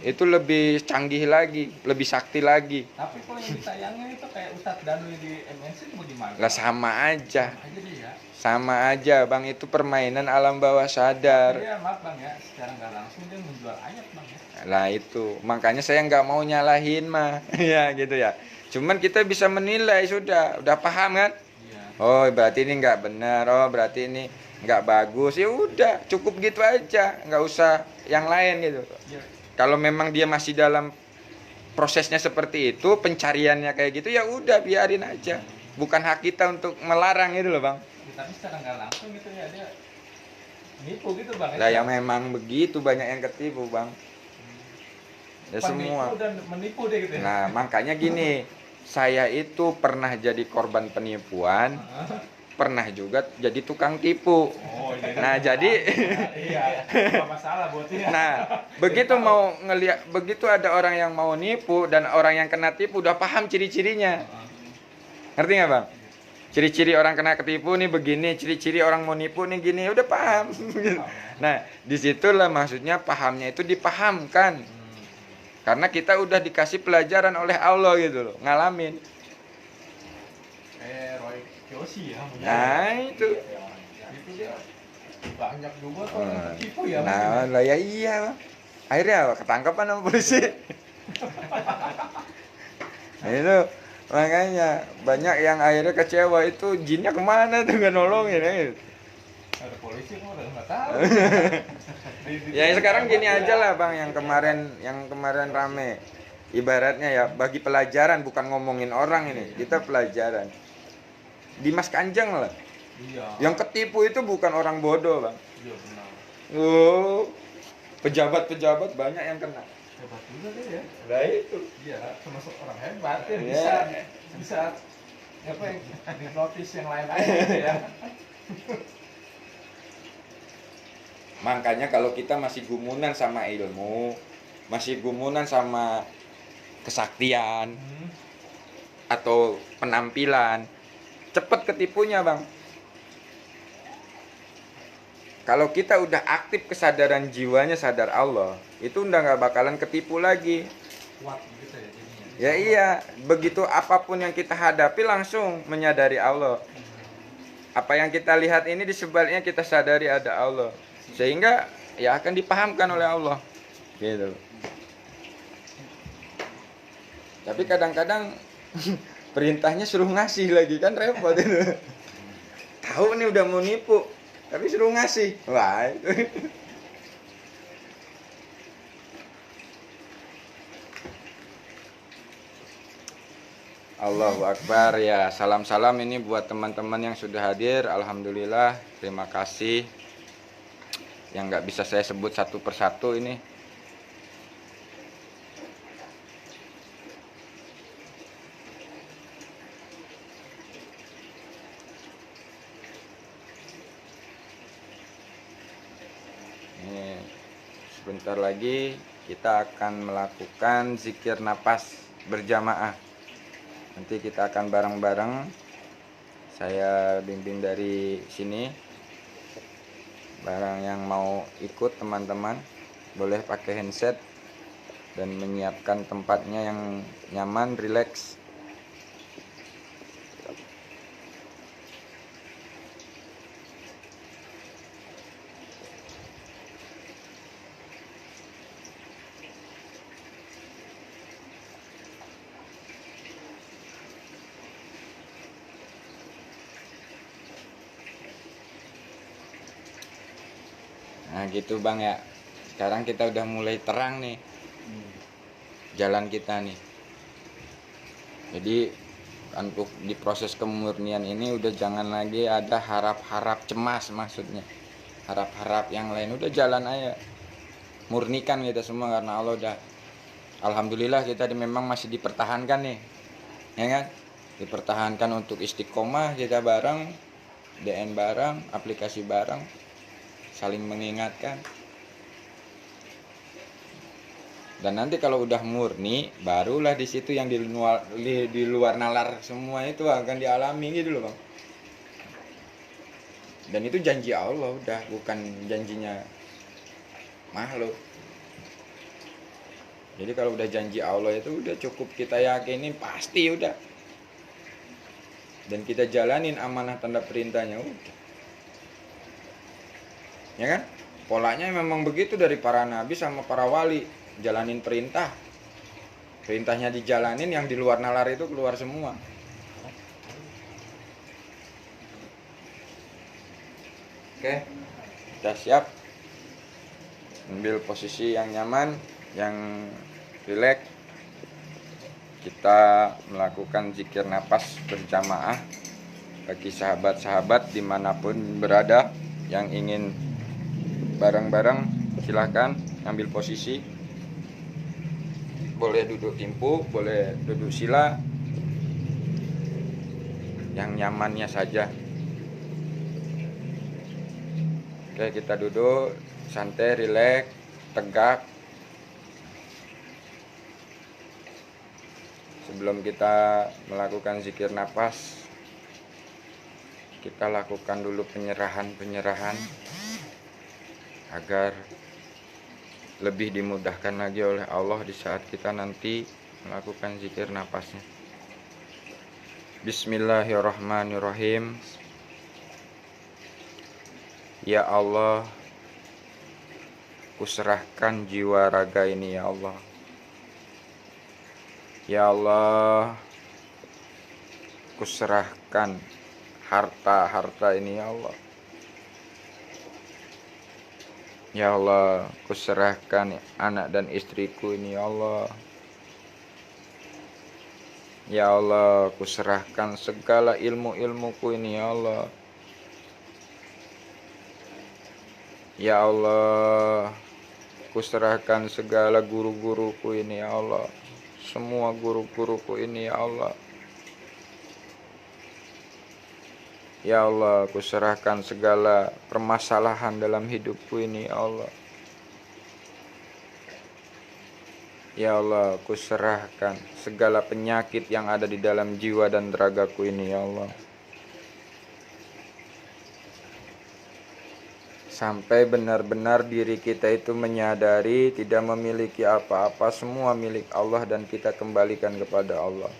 Speaker 1: Itu lebih canggih lagi, lebih sakti lagi.
Speaker 2: Tapi kalau yang ditayangnya itu kayak Ustadz Danu di MNC itu bagaimana?
Speaker 1: Lah sama aja.
Speaker 2: Sama aja dia.
Speaker 1: Sama aja, Bang. Itu permainan alam bawah sadar.
Speaker 2: Iya, maaf bang ya, secara nggak langsung dia menjual ayat bang ya.
Speaker 1: Lah itu, makanya saya nggak mau nyalahin mah. Ya gitu ya. Cuman kita bisa menilai udah paham kan?
Speaker 2: Iya.
Speaker 1: Oh, berarti ini nggak benar. Oh, berarti ini nggak bagus. Ya udah, cukup gitu aja. Nggak usah yang lain gitu.
Speaker 2: Iya.
Speaker 1: Kalau memang dia masih dalam prosesnya seperti itu, pencariannya kayak gitu, ya udah biarin aja. Bukan hak kita untuk melarang itu loh, Bang.
Speaker 2: Ya, tapi secara nggak langsung gitu ya dia nipu gitu bang.
Speaker 1: Lah ya memang begitu, banyak yang ketipu, Bang. Ya
Speaker 2: Penipu
Speaker 1: semua.
Speaker 2: dan menipu deh gitu ya.
Speaker 1: Nah, makanya gini, saya itu pernah jadi korban penipuan, pernah juga jadi tukang tipu.
Speaker 2: Oh, iya.
Speaker 1: Nah, jadi
Speaker 2: Iya, nggak masalah buat dia.
Speaker 1: nah, begitu ada orang yang mau nipu dan orang yang kena tipu udah paham ciri-cirinya. Ngerti nggak, Bang? Ciri-ciri orang kena ketipu nih begini, ciri-ciri orang mau nipu nih gini, udah paham. Nah, disitulah maksudnya pahamnya itu dipahamkan. Karena kita udah dikasih pelajaran oleh Allah gitu loh, ngalamin.
Speaker 2: Roy Kiyoshi ya.
Speaker 1: Nah, itu.
Speaker 2: Itu dia banyak juga tuh yang tertipu ya.
Speaker 1: Nah, lah ya iya, Bang. Akhirnya ketangkep sama polisi. Nah, itu makanya banyak yang akhirnya kecewa itu jinnya kemana tuh nggak nolongin ya gitu.
Speaker 2: Ada polisi kok udah nggak tahu.
Speaker 1: Ya sekarang gini aja lah Bang, yang kemarin rame. Ibaratnya ya bagi pelajaran, bukan ngomongin orang ini, kita pelajaran. Dimas Kanjeng lah.
Speaker 2: Iya.
Speaker 1: Yang ketipu itu bukan orang bodoh, Bang.
Speaker 2: Iya benar.
Speaker 1: Oh, pejabat-pejabat banyak yang kena.
Speaker 2: Hebat juga dia ya.
Speaker 1: Nah itu.
Speaker 2: Iya, termasuk orang hebat ya
Speaker 1: Iya.
Speaker 2: bisa apa yang notice yang lain-lain gitu ya.
Speaker 1: Makanya kalau kita masih gumunan sama ilmu, masih gumunan sama kesaktian atau penampilan, cepet ketipunya, Bang. Kalau kita udah aktif kesadaran jiwanya, sadar Allah, itu udah nggak bakalan ketipu lagi.
Speaker 2: Kuat gitu ya jadinya.
Speaker 1: Ya iya, begitu apapun yang kita hadapi langsung menyadari Allah. Apa yang kita lihat ini di sebaliknya kita sadari ada Allah. Sehingga ya akan dipahamkan oleh Allah. Gitu. Tapi kadang-kadang perintahnya suruh ngasih lagi kan repot itu. Tahu nih udah mau nipu, tapi suruh ngasih. Wah, itu. Allahu Akbar ya, salam-salam ini buat teman-teman yang sudah hadir. Alhamdulillah, terima kasih. Yang nggak bisa saya sebut satu persatu ini. Ini sebentar lagi kita akan melakukan zikir napas berjamaah. Nanti kita akan bareng-bareng. Saya bimbing dari sini. Barang yang mau ikut teman-teman boleh pakai headset dan menyiapkan tempatnya yang nyaman, rileks. Nah gitu Bang ya. Sekarang kita udah mulai terang nih jalan kita nih. Jadi untuk di proses kemurnian ini udah jangan lagi ada harap-harap cemas, maksudnya harap-harap yang lain, udah jalan aja. Murnikan kita semua karena Allah udah, alhamdulillah kita memang masih dipertahankan nih, ya kan? Dipertahankan untuk istiqomah kita bareng, DN bareng, aplikasi bareng, saling mengingatkan. Dan nanti kalau udah murni, barulah di situ yang di luar nalar semua itu akan dialami gitu loh Bang. Dan itu janji Allah udah, bukan janjinya makhluk. Jadi kalau udah janji Allah itu udah cukup kita yakinin pasti udah. Dan kita jalanin amanah tanda perintahnya udah. Ya kan? Polanya memang begitu dari para nabi sama para wali. Jalanin perintah. Perintahnya dijalanin, yang di luar nalar itu keluar semua. Oke, kita siap. Ambil posisi yang nyaman, yang rileks. Kita melakukan zikir napas berjamaah. Bagi sahabat-sahabat dimanapun berada yang ingin bareng-bareng, silahkan ambil posisi. Boleh duduk timpu, boleh duduk sila, yang nyamannya saja. Oke, kita duduk santai, rileks, tegak. Sebelum kita melakukan zikir napas, kita lakukan dulu penyerahan agar lebih dimudahkan lagi oleh Allah di saat kita nanti melakukan zikir napasnya. Bismillahirrahmanirrahim. Ya Allah, kuserahkan jiwa raga ini ya Allah. Ya Allah, kuserahkan harta-harta ini ya Allah. Ya Allah, kuserahkan anak dan istriku ini ya Allah. Ya Allah, kuserahkan segala ilmu-ilmuku ini ya Allah. Ya Allah, kuserahkan segala guru-guruku ini ya Allah. Semua guru-guruku ini ya Allah. Ya Allah, kuserahkan segala permasalahan dalam hidupku ini ya Allah. Ya Allah, kuserahkan segala penyakit yang ada di dalam jiwa dan ragaku ini ya Allah. sampai benar-benar diri kita itu menyadari tidak memiliki apa-apa, semua milik Allah dan kita kembalikan kepada Allah.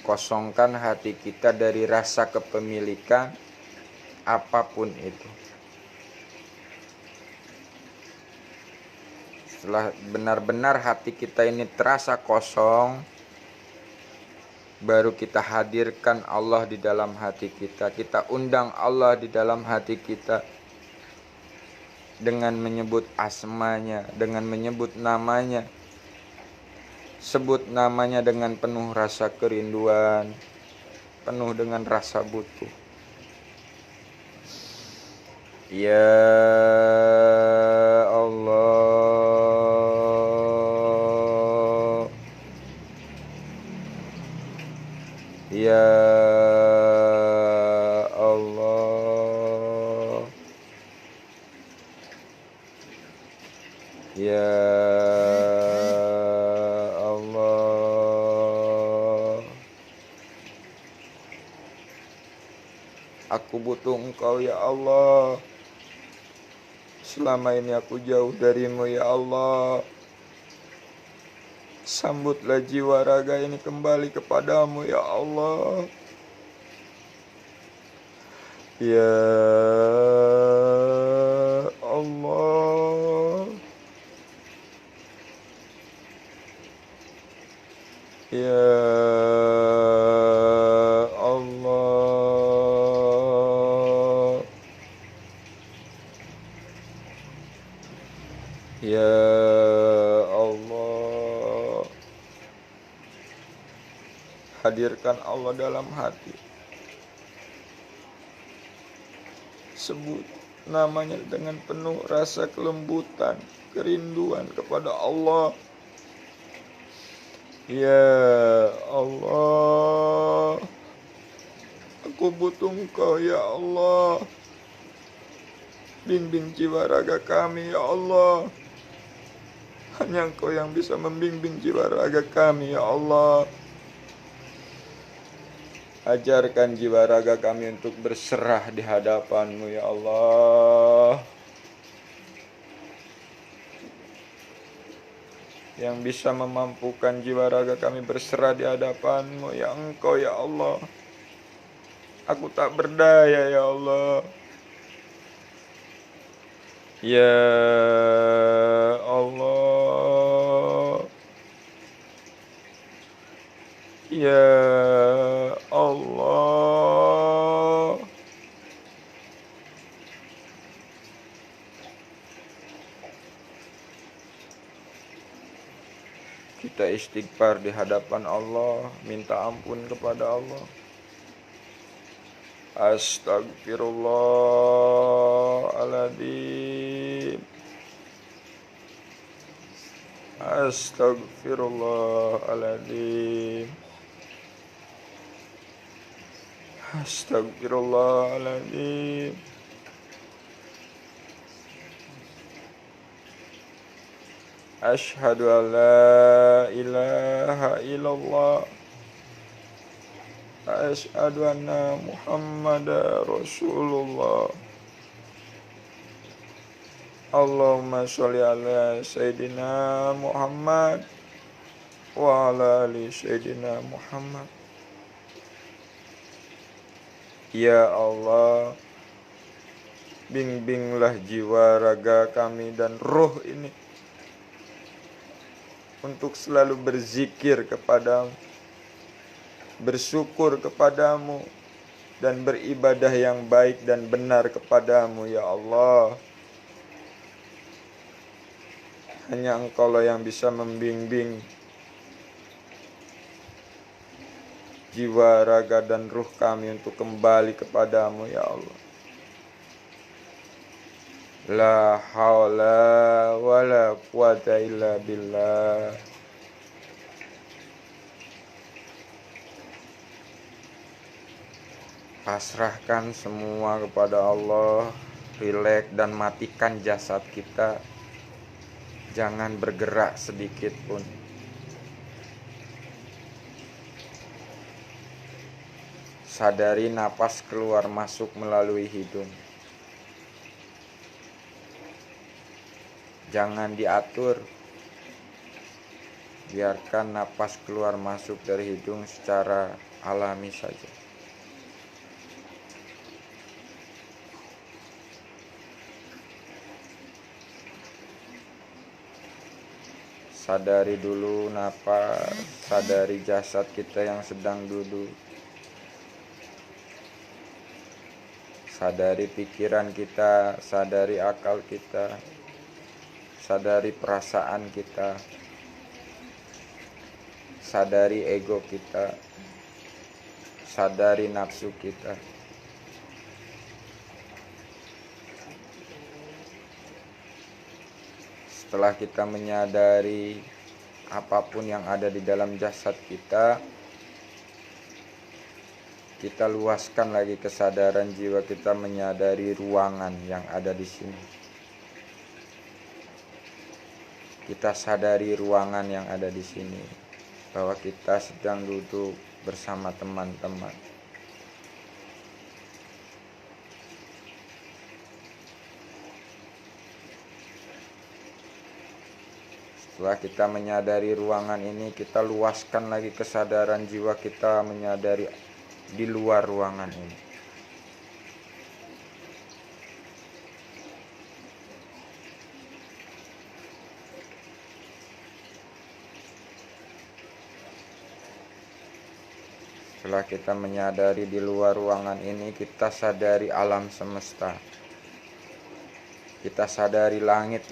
Speaker 1: Kosongkan hati kita dari rasa kepemilikan apapun itu. Setelah benar-benar hati kita ini terasa kosong, baru kita hadirkan Allah di dalam hati kita. Kita undang Allah di dalam hati kita dengan menyebut asmanya, dengan menyebut namanya. Sebut namanya dengan penuh rasa kerinduan, penuh dengan rasa butuh. Ya Allah, ya Allah, ya Allah, aku butuh Engkau ya Allah. Selama ini aku jauh darimu ya Allah. Sambutlah jiwa raga ini kembali kepadamu ya Allah. Ya Allah, ya Allah, ya Allah. Hadirkan Allah dalam hati. Sebut namanya dengan penuh rasa kelembutan, kerinduan kepada Allah. Ya Allah, aku butuh Engkau ya Allah. Bimbing jiwa raga kami ya Allah. Hanya Engkau yang bisa membimbing jiwa raga kami ya Allah. Ajarkan jiwa raga kami untuk berserah di hadapan-Mu ya Allah. Yang bisa memampukan jiwa raga kami berserah di hadapan-Mu ya Engkau ya Allah. Aku tak berdaya ya Allah. Ya Allah, ya Allah, kita istighfar di hadapan Allah, minta ampun kepada Allah. Astagfirullahaladzim, astagfirullahaladzim, astagfirullahaladzim. Asyhadu an la ilaha illallah, asyhadu anna Muhammadar Rasulullah. Allahumma sholli ala Sayyidina Muhammad wa ala ali Sayyidina Muhammad. Ya Allah, bimbinglah jiwa raga kami dan roh ini untuk selalu berzikir kepadamu, bersyukur kepadamu, dan beribadah yang baik dan benar kepadamu ya Allah. Hanya Engkaulah yang bisa membimbing jiwa, raga, dan ruh kami untuk kembali kepadamu ya Allah. La haula wa la quwata illa billah. Pasrahkan semua kepada Allah. Rileks dan matikan jasad kita. Jangan bergerak sedikit pun. Sadari napas keluar masuk melalui hidung. Jangan diatur. Biarkan napas keluar masuk dari hidung secara alami saja. Sadari dulu napas, sadari jasad kita yang sedang duduk. Sadari pikiran kita, sadari akal kita, sadari perasaan kita, sadari ego kita, sadari nafsu kita. Setelah kita menyadari apapun yang ada di dalam jasad kita luaskan lagi kesadaran jiwa kita menyadari ruangan yang ada di sini. Kita sadari ruangan yang ada di sini, bahwa kita sedang duduk bersama teman-teman. Setelah kita menyadari ruangan ini, kita luaskan lagi kesadaran jiwa kita menyadari di luar ruangan ini. Setelah kita menyadari di luar ruangan ini, kita sadari alam semesta. Kita sadari langit,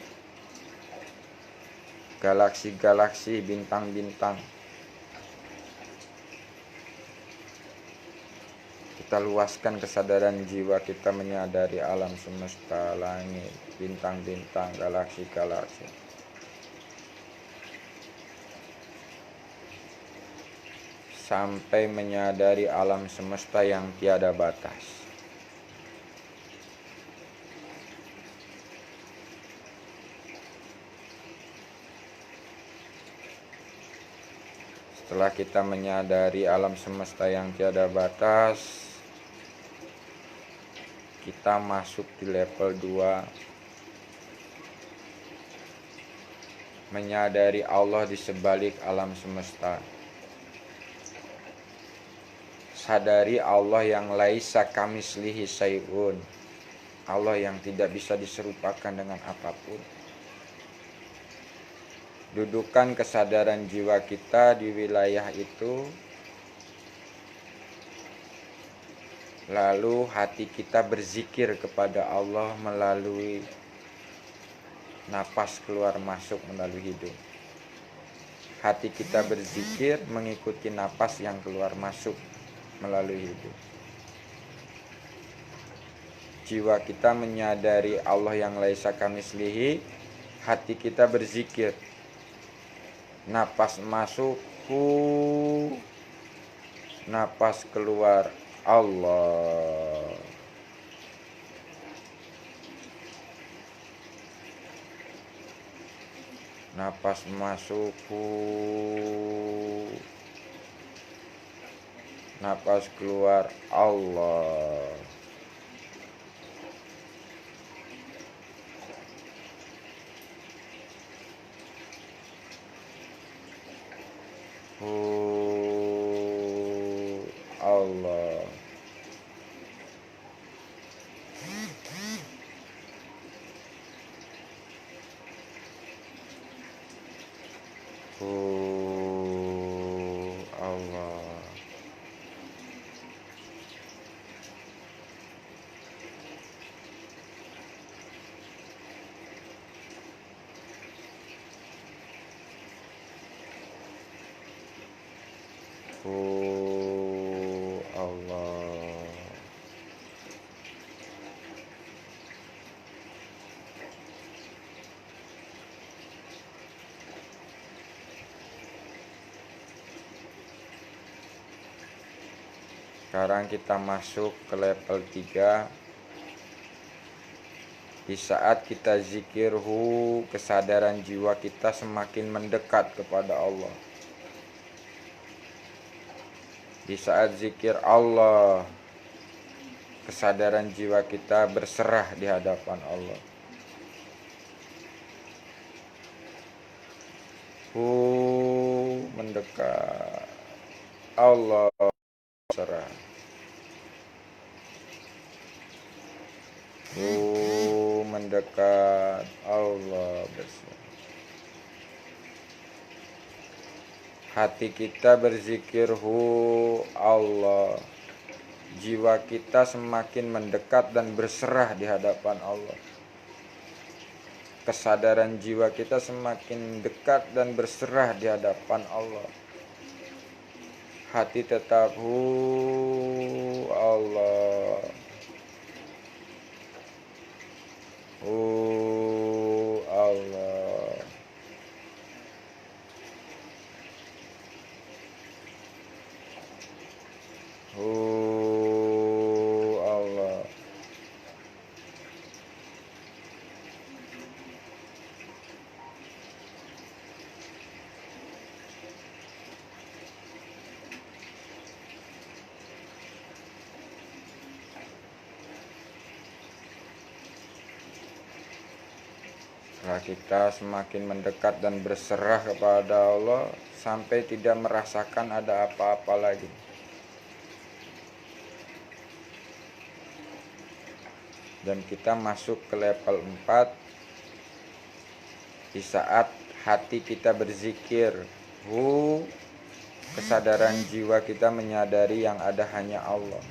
Speaker 1: galaksi-galaksi, bintang-bintang. Kita luaskan kesadaran jiwa kita menyadari alam semesta, langit, bintang-bintang, galaksi-galaksi. Sampai menyadari alam semesta yang tiada batas. Setelah kita menyadari alam semesta yang tiada batas, kita masuk di level 2, menyadari Allah di sebalik alam semesta. Sadari Allah yang laisa kamislihi syai'un, Allah yang tidak bisa diserupakan dengan apapun. Dudukan kesadaran jiwa kita di wilayah itu, lalu hati kita berzikir kepada Allah melalui napas keluar masuk melalui hidung. Hati kita berzikir mengikuti napas yang keluar masuk melalui hidung. Jiwa kita menyadari Allah yang laisa kamislihi, hati kita berzikir. Napas masuk hu, napas keluar Allah. Napas masuk hu, napas keluar Allah. Allah. Allah. Allah. Sekarang kita masuk ke level 3. Di saat kita zikirhu, kesadaran jiwa kita semakin mendekat kepada Allah. Di saat zikir Allah, kesadaran jiwa kita berserah di hadapan Allah. Mendekat Allah berserah. Mendekat Allah berserah. Hati kita berzikir Allah. Jiwa kita semakin mendekat dan berserah di hadapan Allah. Kesadaran jiwa kita semakin dekat dan berserah di hadapan Allah. Hati tetap Allah. Allah. Allah. Setelah kita semakin mendekat dan berserah kepada Allah sampai tidak merasakan ada apa-apa lagi. Dan kita masuk ke level 4 di saat hati kita berzikir, kesadaran jiwa kita menyadari yang ada hanya Allah.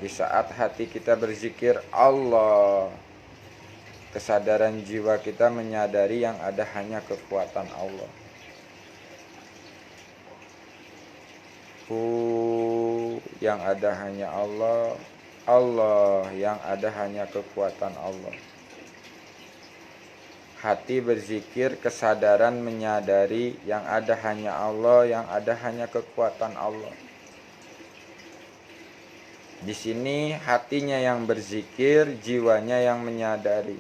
Speaker 1: Di saat hati kita berzikir Allah, kesadaran jiwa kita menyadari yang ada hanya kekuatan Allah. Yang ada hanya Allah. Allah yang ada hanya kekuatan Allah. Hati berzikir, kesadaran menyadari yang ada hanya Allah, yang ada hanya kekuatan Allah. Di sini hatinya yang berzikir, jiwanya yang menyadari.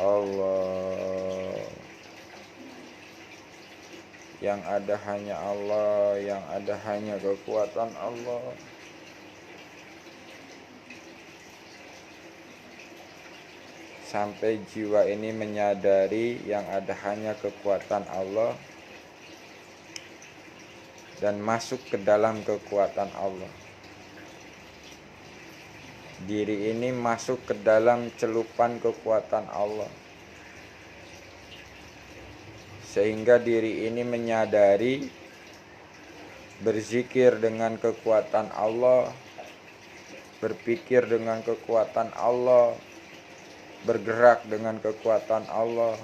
Speaker 1: Allah. Yang ada hanya Allah, yang ada hanya kekuatan Allah. Sampai jiwa ini menyadari yang ada hanya kekuatan Allah dan masuk ke dalam kekuatan Allah. Diri ini masuk ke dalam celupan kekuatan Allah. Sehingga diri ini menyadari berzikir dengan kekuatan Allah, berpikir dengan kekuatan Allah, bergerak dengan kekuatan Allah,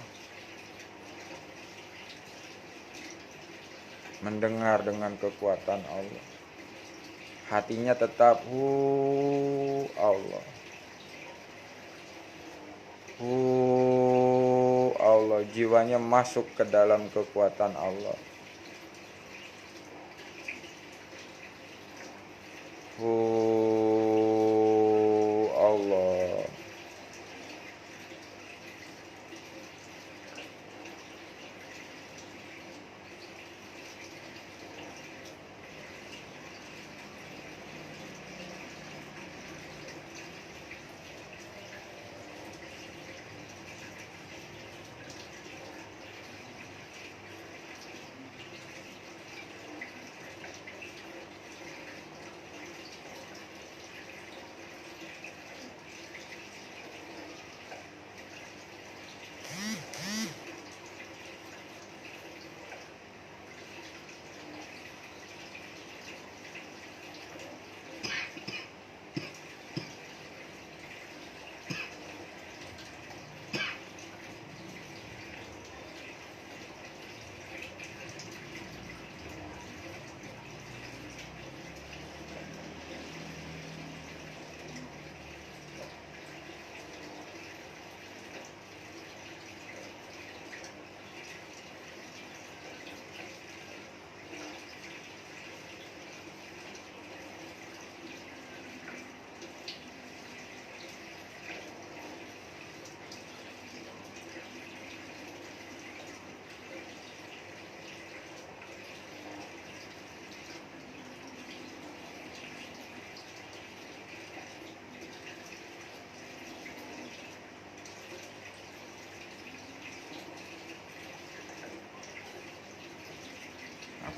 Speaker 1: mendengar dengan kekuatan Allah. Hatinya tetap Allah. Allah, jiwanya masuk ke dalam kekuatan Allah. Allah.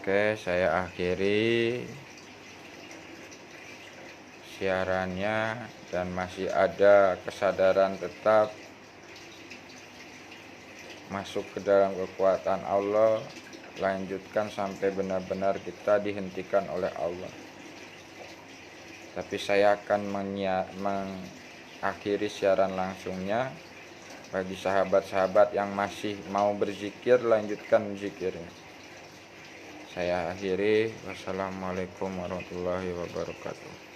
Speaker 1: Oke, saya akhiri siarannya, dan masih ada kesadaran tetap masuk ke dalam kekuatan Allah, lanjutkan sampai benar-benar kita dihentikan oleh Allah. Tapi saya akan mengakhiri siaran langsungnya. Bagi sahabat-sahabat yang masih mau berzikir, lanjutkan zikirnya. Saya akhiri. Wassalamualaikum warahmatullahi wabarakatuh.